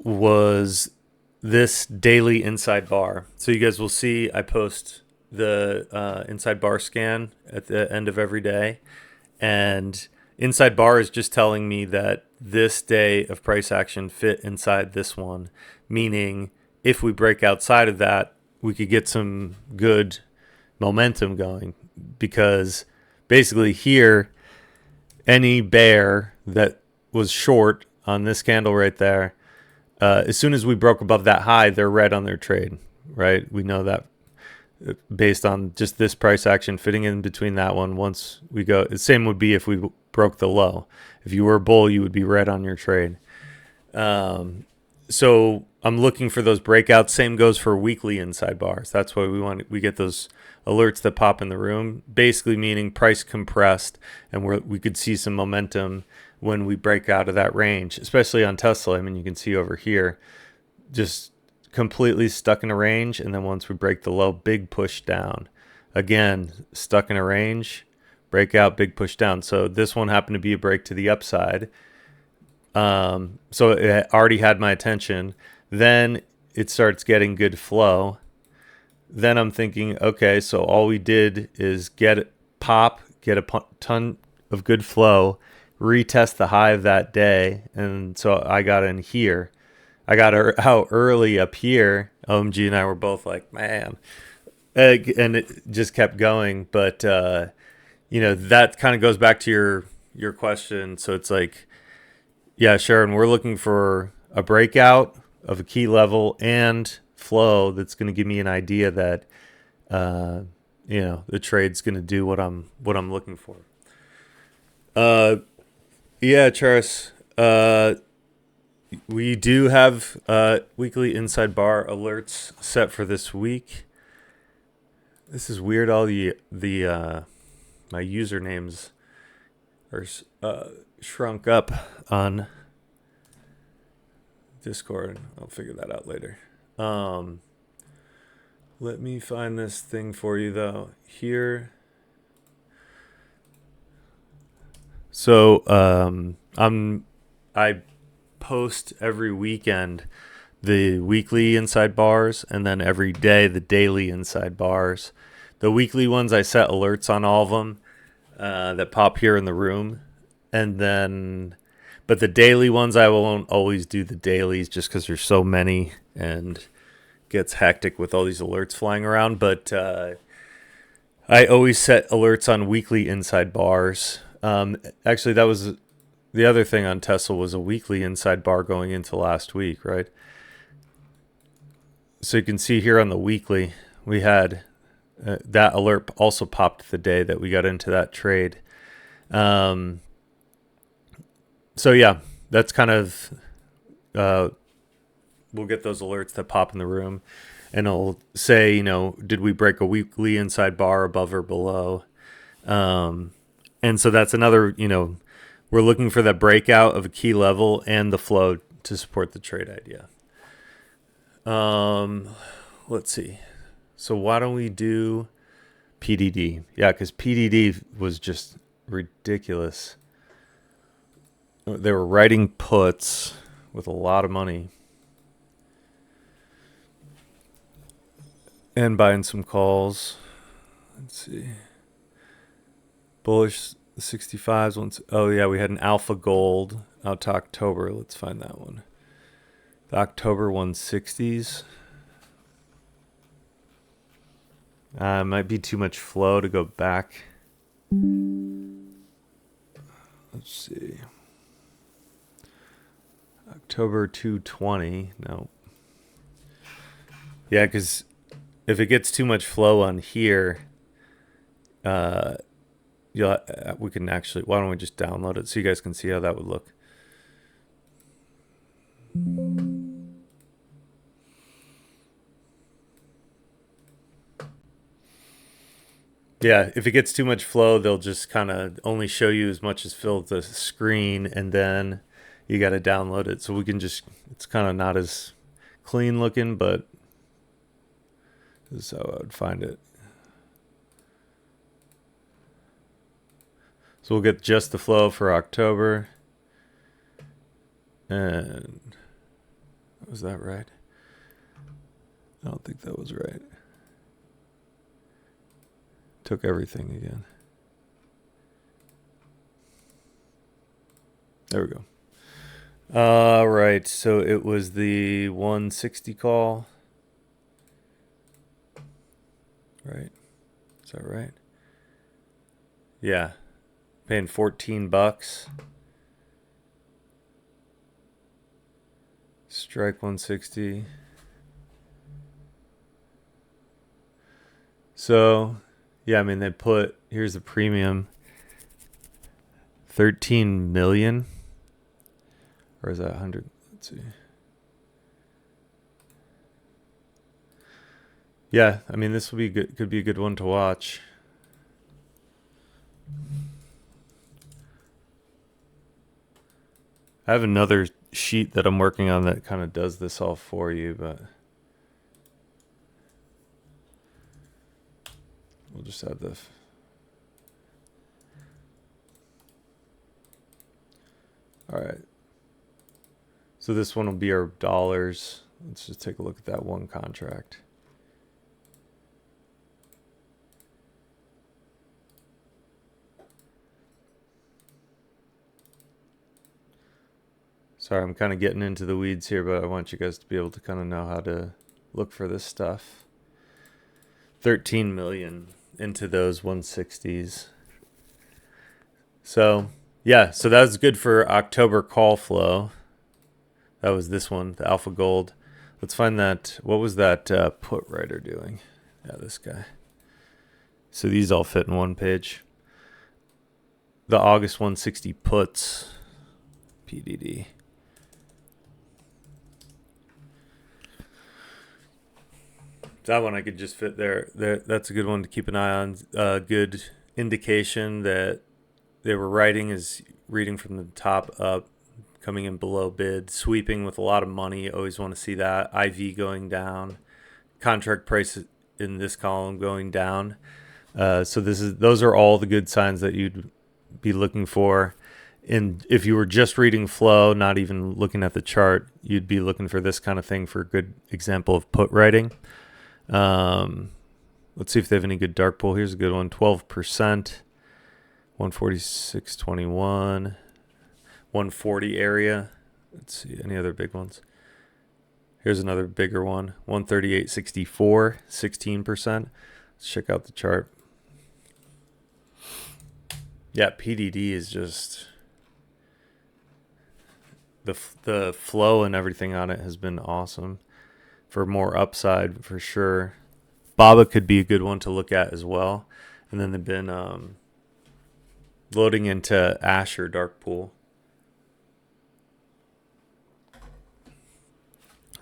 Was this daily inside bar. So you guys will see I post the inside bar scan at the end of every day. And inside bar is just telling me that this day of price action fit inside this one, meaning if we break outside of that, we could get some good momentum going, because basically here, any bear that was short on this candle right there, as soon as we broke above that high, they're red on their trade, right? We know that based on just this price action fitting in between that one. Once we go, the same would be if we broke the low. If you were a bull, you would be red on your trade. So I'm looking for those breakouts. Same goes for weekly inside bars. That's why we get those alerts that pop in the room, basically meaning price compressed, and we could see some momentum when we break out of that range, especially on Tesla. I mean, you can see over here, just completely stuck in a range, and then once we break the low, big push down. Again, stuck in a range, breakout, big push down. So this one happened to be a break to the upside. So it already had my attention. Then it starts getting good flow. Then I'm thinking, okay, so all we did is get a ton of good flow, retest the high of that day, and so I got in here. I got out early up here. OMG and I were both like, man, and it just kept going. But that kind of goes back to your question. So it's like, yeah, Sharon, we're looking for a breakout of a key level and flow that's going to give me an idea that the trade's going to do what I'm looking for. Yeah, Charis. We do have weekly inside bar alerts set for this week. This is weird. All the my usernames are shrunk up on Discord. I'll figure that out later. Let me find this thing for you though. Here. So I post every weekend the weekly inside bars, and then every day the daily inside bars. The weekly ones I set alerts on all of them that pop here in the room, and then but the daily ones I won't always do the dailies just because there's so many and gets hectic with all these alerts flying around. But I always set alerts on weekly inside bars. Actually, that was the other thing on Tesla was a weekly inside bar going into last week, right? So you can see here on the weekly, we had that alert also popped the day that we got into that trade. So yeah, that's kind of we'll get those alerts that pop in the room, and it'll say, did we break a weekly inside bar above or below? And so that's another, we're looking for that breakout of a key level and the flow to support the trade idea. Let's see. So why don't we do PDD? Yeah, because PDD was just ridiculous. They were writing puts with a lot of money and buying some calls. Let's see. Bullish 65s once. Oh yeah, we had an Alpha Gold out to October. Let's find that one. The October 160s. Might be too much flow to go back. Let's see. October 220. No. Yeah, because if it gets too much flow on here, we can actually. Why don't we just download it so you guys can see how that would look? Yeah, if it gets too much flow, they'll just kind of only show you as much as fills the screen, and then you got to download it. So we can just, it's kind of not as clean looking, but this is how I would find it. So we'll get just the flow for October. And was that right? I don't think that was right. Took everything again. There we go. All right, so it was the 160 call. Right? Is that right? Yeah. Paying $14. Strike 160. So, yeah, I mean, they put, here's the premium, 13 million. Or is that 100? Let's see. Yeah, I mean this will be good. Could be a good one to watch. I have another sheet that I'm working on that kind of does this all for you, but we'll just add the. All right. So this one will be our dollars. Let's just take a look at that one contract. Sorry, I'm kind of getting into the weeds here, but I want you guys to be able to kind of know how to look for this stuff. 13 million into those 160s. So, yeah, so that was good for October call flow. That was this one, the Alpha Gold. Let's find that. What was that put writer doing? Yeah, this guy. So these all fit in one page. The August 160 puts, PDD. That one I could just fit there. That's a good one to keep an eye on. Good indication that they were writing is reading from the top up, coming in below bid, sweeping with a lot of money. Always want to see that. IV going down, contract price in this column going down. So those are all the good signs that you'd be looking for. And if you were just reading flow, not even looking at the chart, you'd be looking for this kind of thing for a good example of put writing. Let's see if they have any good dark pool. Here's a good one. 12%, 146.21, 140 area. Let's see any other big ones. Here's another bigger one. 138.64, 16%. Let's check out the chart. Yeah, PDD is just the flow and everything on it has been awesome. For more upside, for sure. Baba could be a good one to look at as well. And then they've been loading into Asher dark pool.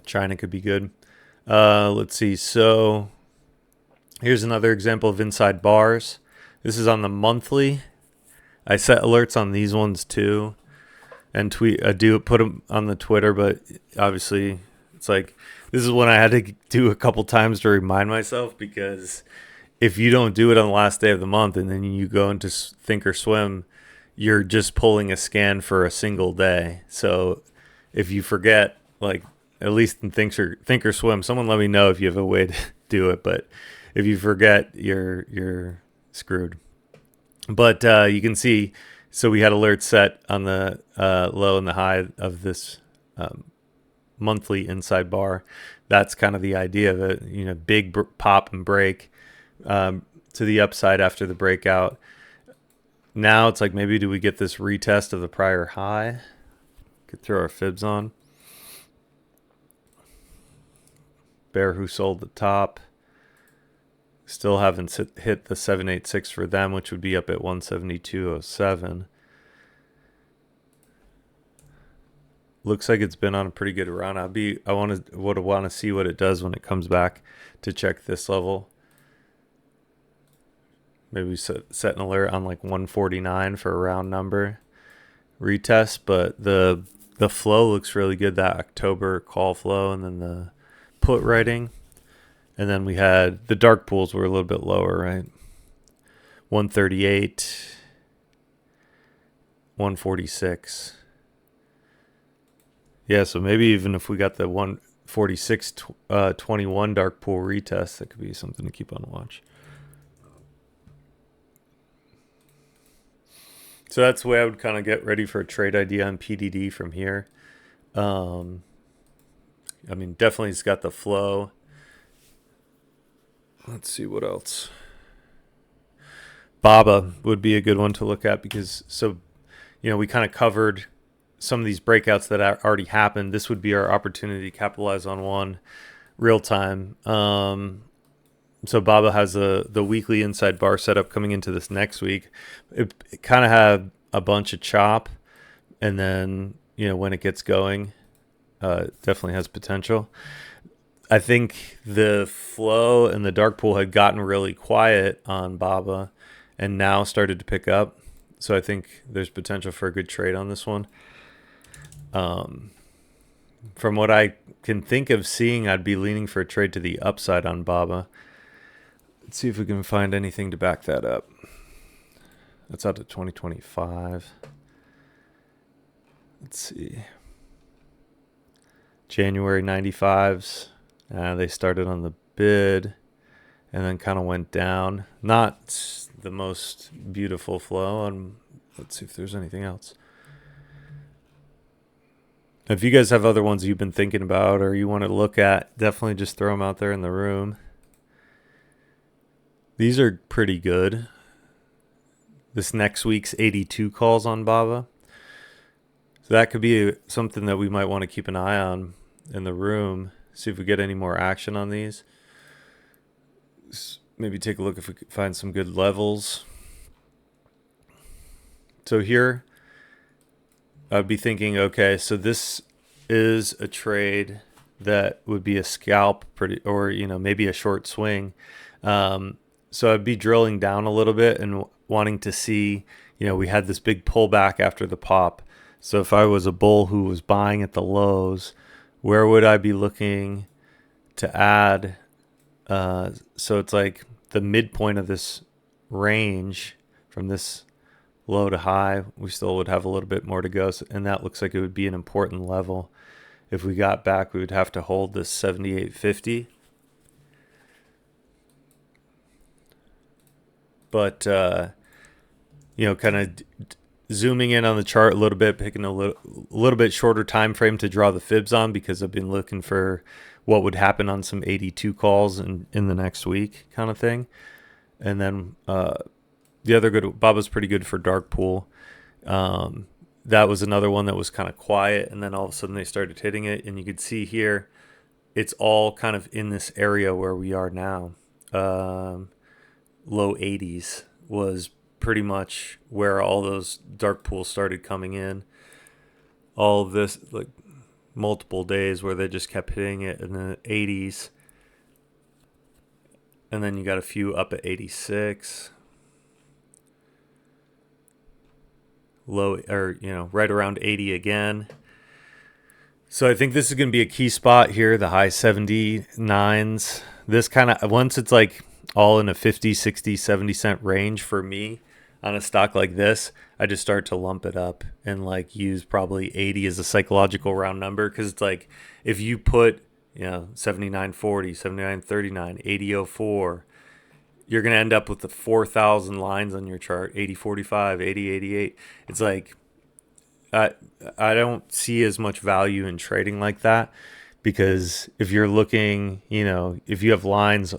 China could be good. Let's see. So here's another example of inside bars. This is on the monthly. I set alerts on these ones too, and I do put them on the Twitter, but obviously it's like this is one I had to do a couple times to remind myself, because if you don't do it on the last day of the month and then you go into Thinkorswim, you're just pulling a scan for a single day. So if you forget, like at least in Thinkorswim, someone let me know if you have a way to do it. But if you forget, you're screwed. But you can see, so we had alerts set on the low and the high of this monthly inside bar. That's kind of the idea of it, big pop and break to the upside after the breakout. Now it's like, maybe do we get this retest of the prior high? Could throw our fibs on. Bear who sold the top. Still haven't hit the 786 for them, which would be up at 172.07. Looks like it's been on a pretty good run. I want to see what it does when it comes back to check this level. Maybe set an alert on like 149 for a round number retest, but the flow looks really good, that October call flow, and then the put writing. And then we had the dark pools were a little bit lower, right? 138, 146. Yeah, so maybe even if we got the 146.21 dark pool retest, that could be something to keep on watch. So that's the way I would kind of get ready for a trade idea on PDD from here. I mean, definitely it's got the flow. Let's see what else. Baba would be a good one to look at, because we kind of covered some of these breakouts that already happened. This would be our opportunity to capitalize on one real time. So Baba has the weekly inside bar setup coming into this next week. It kind of had a bunch of chop, and then when it gets going, it definitely has potential. I think the flow and the dark pool had gotten really quiet on Baba and now started to pick up. So I think there's potential for a good trade on this one. From what I can think of seeing, I'd be leaning for a trade to the upside on Baba. Let's see if we can find anything to back that up. That's out to 2025. Let's see. January 95s. They started on the bid and then kind of went down. Not the most beautiful flow. And let's see if there's anything else. If you guys have other ones you've been thinking about or you want to look at, definitely just throw them out there in the room. These are pretty good. This next week's 82 calls on Baba. So that could be something that we might want to keep an eye on in the room. See if we get any more action on these. Maybe take a look if we can find some good levels. So here, I'd be thinking, okay, so this is a trade that would be a scalp, or maybe a short swing. So I'd be drilling down a little bit and wanting to see, we had this big pullback after the pop. So if I was a bull who was buying at the lows, where would I be looking to add? So it's like the midpoint of this range from this low to high, we still would have a little bit more to go. And that looks like it would be an important level. If we got back, we would have to hold this 78.50. But, kind of zooming in on the chart a little bit, picking a little bit shorter time frame to draw the fibs on, because I've been looking for what would happen on some 82 calls in the next week kind of thing. And then the other good, Baba's pretty good for dark pool. That was another one that was kind of quiet, and then all of a sudden they started hitting it, and you could see here it's all kind of in this area where we are now. Low 80s was pretty much where all those dark pools started coming in. All of this, like multiple days where they just kept hitting it in the 80s. And then you got a few up at 86. Low, or, right around 80 again. So I think this is going to be a key spot here, the high 79s. This kind of, once it's like all in a 50, 60, 70 cent range for me on a stock like this, I just start to lump it up and like use probably 80 as a psychological round number. Because it's like if you put 79.40, 79.39, 80.04, you're going to end up with the 4,000 lines on your chart, 80.45, 80.88. It's like I don't see as much value in trading like that, because if you're looking, if you have lines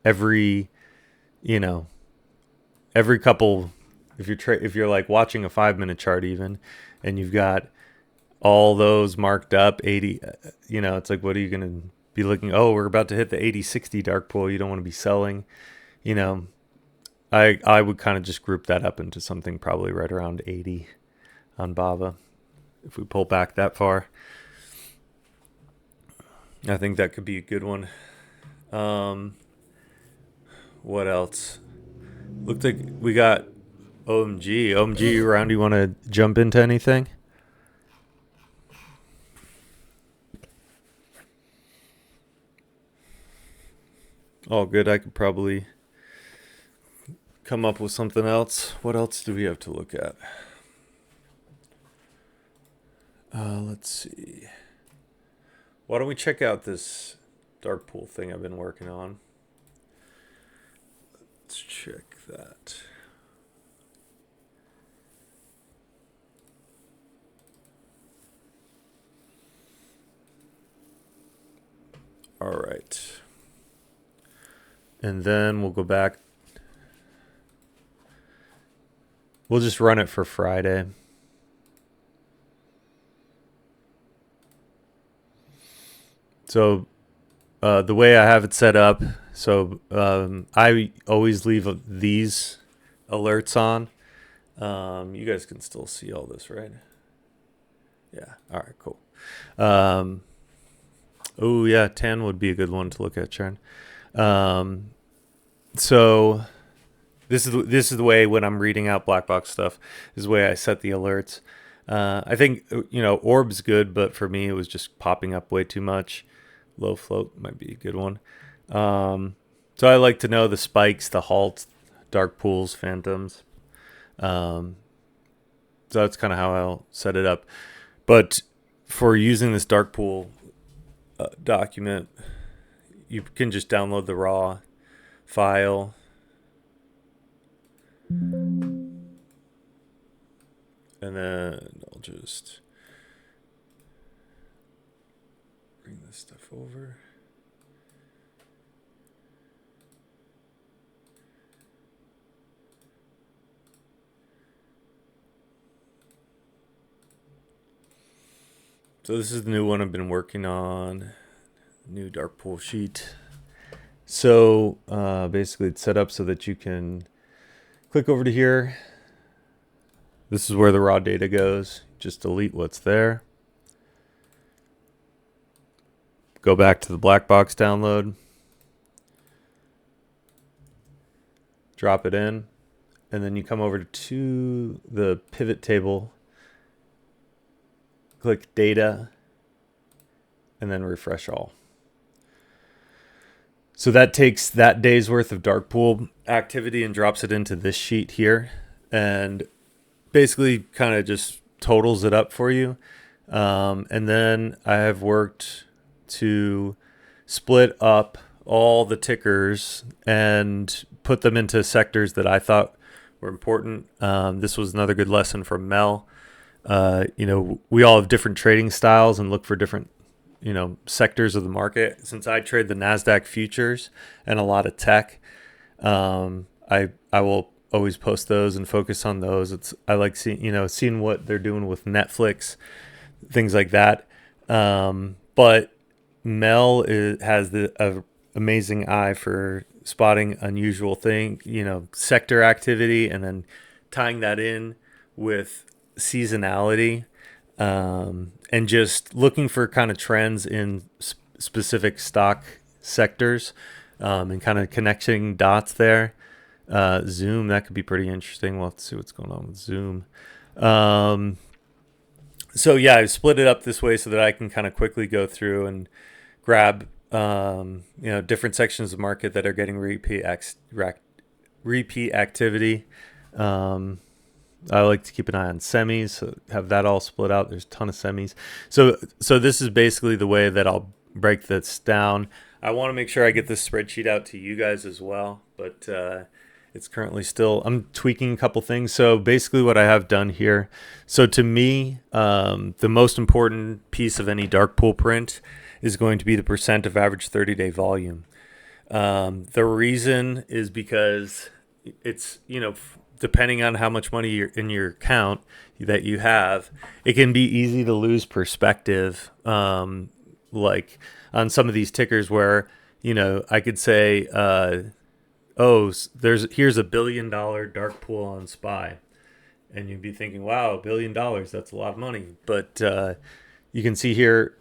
every couple, if you're like watching a 5-minute chart even, and you've got all those marked up 80, it's like, what are you going to be looking? Oh, we're about to hit the 80-60 dark pool. You don't want to be selling. I would kind of just group that up into something probably right around 80 on Baba. If we pull back that far, I think that could be a good one. What else? Looked like we got OMG around. You want to jump into anything? Oh, good. I could probably come up with something else. What else do we have to look at? Let's see. Why don't we check out this dark pool thing I've been working on? Let's check that. All right. And then we'll go back. We'll just run it for Friday. So the way I have it set up, so I always leave these alerts on. You guys can still see all this, right? Yeah. All right, cool. Oh yeah, tan would be a good one to look at, Sharon. Um, so this is the way when I'm reading out black box stuff. This is the way I set the alerts. I think orb's good, but for me it was just popping up way too much. Low float might be a good one. Um, so I like to know the spikes, the halts, dark pools, phantoms. Um, so that's kind of how I'll set it up. But for using this dark pool document, you can just download the raw file. And then I'll just bring this stuff over. So this is the new one I've been working on. New dark pool sheet. So basically it's set up so that you can click over to here. This is where the raw data goes. Just delete what's there. Go back to the black box download. Drop it in. And then you come over to the pivot table. Click data. And then refresh all. So that takes that day's worth of dark pool activity and drops it into this sheet here. And basically kind of just totals it up for you. And then I have worked to split up all the tickers and put them into sectors that I thought were important. This was another good lesson from Mel. We all have different trading styles and look for different, sectors of the market. Since I trade the NASDAQ futures and a lot of tech, I will always post those and focus on those. I like seeing what they're doing with Netflix, things like that. But Mel has a amazing eye for spotting unusual sector activity, and then tying that in with seasonality, and just looking for kind of trends in specific stock sectors, and kind of connecting dots there. Zoom, that could be pretty interesting. We'll have to see what's going on with Zoom. So yeah, I've split it up this way so that I can kind of quickly go through and grab different sections of the market that are getting repeat activity. I like to keep an eye on semis, so have that all split out. There's a ton of semis. So this is basically the way that I'll break this down. I want to make sure I get this spreadsheet out to you guys as well, but it's currently I'm tweaking a couple things. So basically what I have done here, so to me, the most important piece of any dark pool print is going to be the percent of average 30-day volume. The reason is because it's, depending on how much money you're in your account that you have, it can be easy to lose perspective. Like on some of these tickers where, I could say, here's $1 billion dark pool on SPY. And you'd be thinking, wow, $1 billion, that's a lot of money. But you can see here,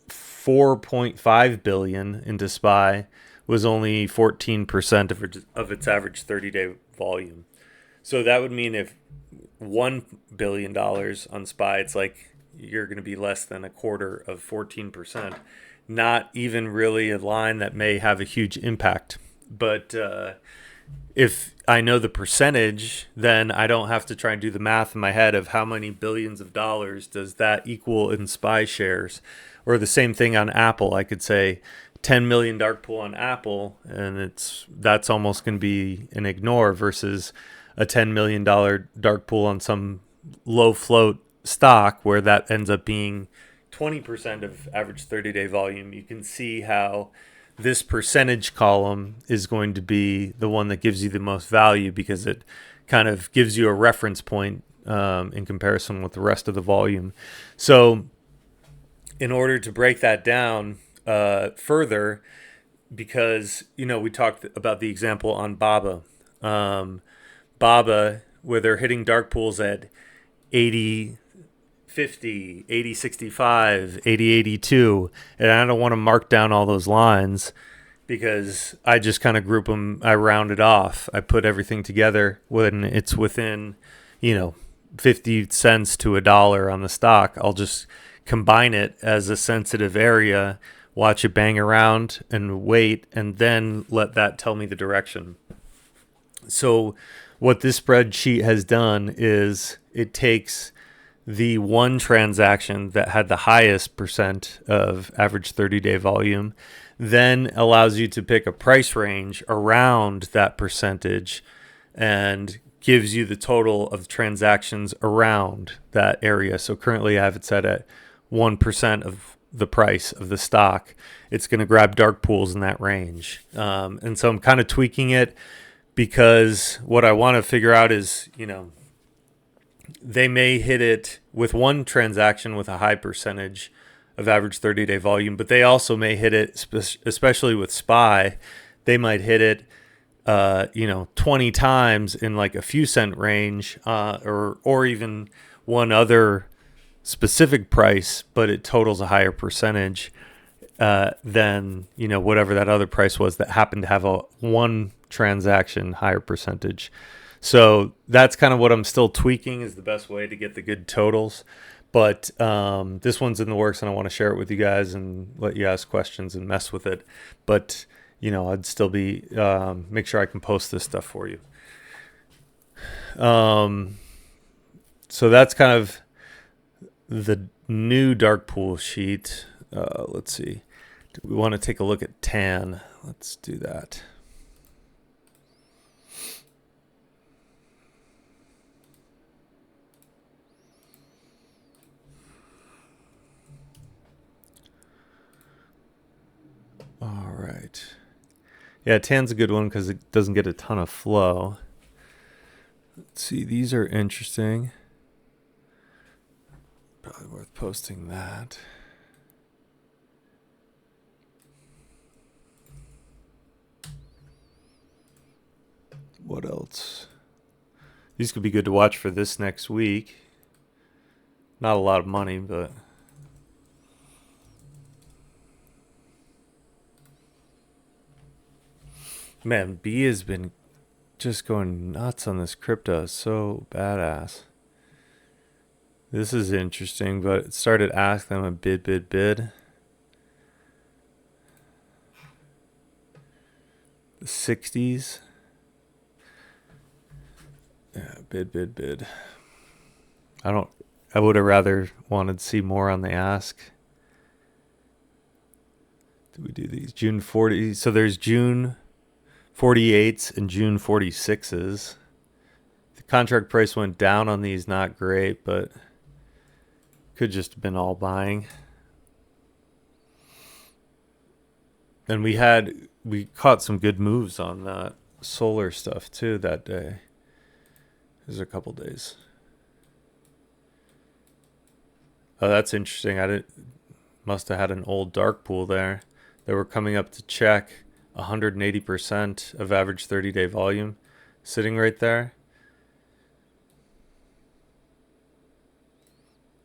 4.5 billion into SPY was only 14% of its average 30-day volume. So that would mean if $1 billion on SPY, it's like you're going to be less than a quarter of 14%. Not even really a line that may have a huge impact. But if I know the percentage, then I don't have to try and do the math in my head of how many billions of dollars does that equal in SPY shares. Or the same thing on Apple. I could say 10 million dark pool on Apple, and that's almost going to be an ignore versus a $10 million dark pool on some low float stock where that ends up being 20% of average 30-day volume. You can see how this percentage column is going to be the one that gives you the most value because it kind of gives you a reference point in comparison with the rest of the volume. So in order to break that down further, because, we talked about the example on BABA. BABA, where they're hitting dark pools at 80, 50, 80, 65, 80, 82. And I don't want to mark down all those lines because I just kind of group them. I round it off. I put everything together when it's within, 50 cents to a dollar on the stock. I'll just combine it as a sensitive area, watch it bang around and wait, and then let that tell me the direction. So what this spreadsheet has done is it takes the one transaction that had the highest percent of average 30-day volume, then allows you to pick a price range around that percentage and gives you the total of transactions around that area. So currently I have it set at 1% of the price of the stock. It's going to grab dark pools in that range. And so I'm kind of tweaking it because what I want to figure out is, they may hit it with one transaction with a high percentage of average 30-day volume, but they also may hit it, especially with SPY, they might hit it 20 times in like a few cent range, or even one other specific price, but it totals a higher percentage than whatever that other price was that happened to have a one transaction higher percentage. So that's kind of what I'm still tweaking is the best way to get the good totals. But this one's in the works, and I want to share it with you guys and let you ask questions and mess with it. But I'd still be make sure I can post this stuff for you. So that's kind of the new dark pool sheet. Let's see. Do we want to take a look at tan? Let's do that. All right. Yeah, tan's a good one because it doesn't get a ton of flow. Let's see. These are interesting. Probably worth posting that. What else? These could be good to watch for this next week. Not a lot of money, but... Man, B has been just going nuts on this crypto. So badass. This is interesting, but it started asking them a bid. The 60s. Yeah, bid. I would have rather wanted to see more on the ask. Do we do these? June 40. So there's June 48s and June 46s. The contract price went down on these, not great, but could just have been all buying. And we caught some good moves on that solar stuff too that day. There's a couple days. Oh, that's interesting. Must have had an old dark pool there. They were coming up to check 180% of average 30-day volume, sitting right there.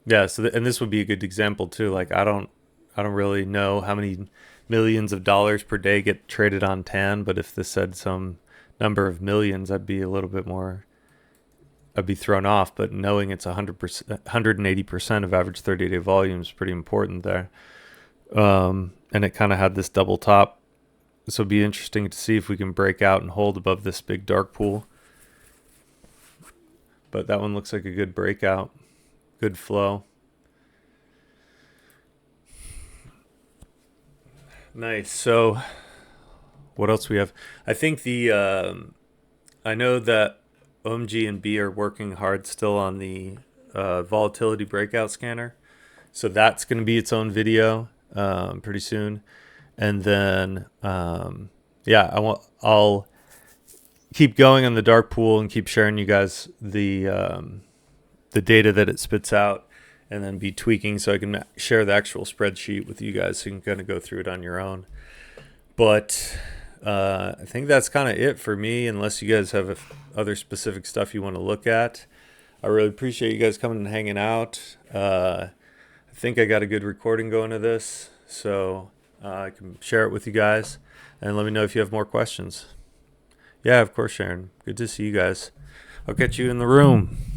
Yeah. So, and this would be a good example too. Like I don't really know how many millions of dollars per day get traded on TAN, but if this said some number of millions, I'd be a little bit more. I'd be thrown off, but knowing it's 100%, 180% of average 30-day volume is pretty important there. And it kind of had this double top. So it'd be interesting to see if we can break out and hold above this big dark pool. But that one looks like a good breakout, good flow. Nice. So what else we have? I think I know that OMG and B are working hard still on the volatility breakout scanner. So that's going to be its own video pretty soon. And then, I'll keep going on the dark pool and keep sharing you guys the data that it spits out, and then be tweaking so I can share the actual spreadsheet with you guys so you can kind of go through it on your own. But I think that's kind of it for me, unless you guys have other specific stuff you want to look at. I really appreciate you guys coming and hanging out. I think I got a good recording going to this, so I can share it with you guys. And let me know if you have more questions. Yeah, of course, Sharon. Good to see you guys. I'll catch you in the room.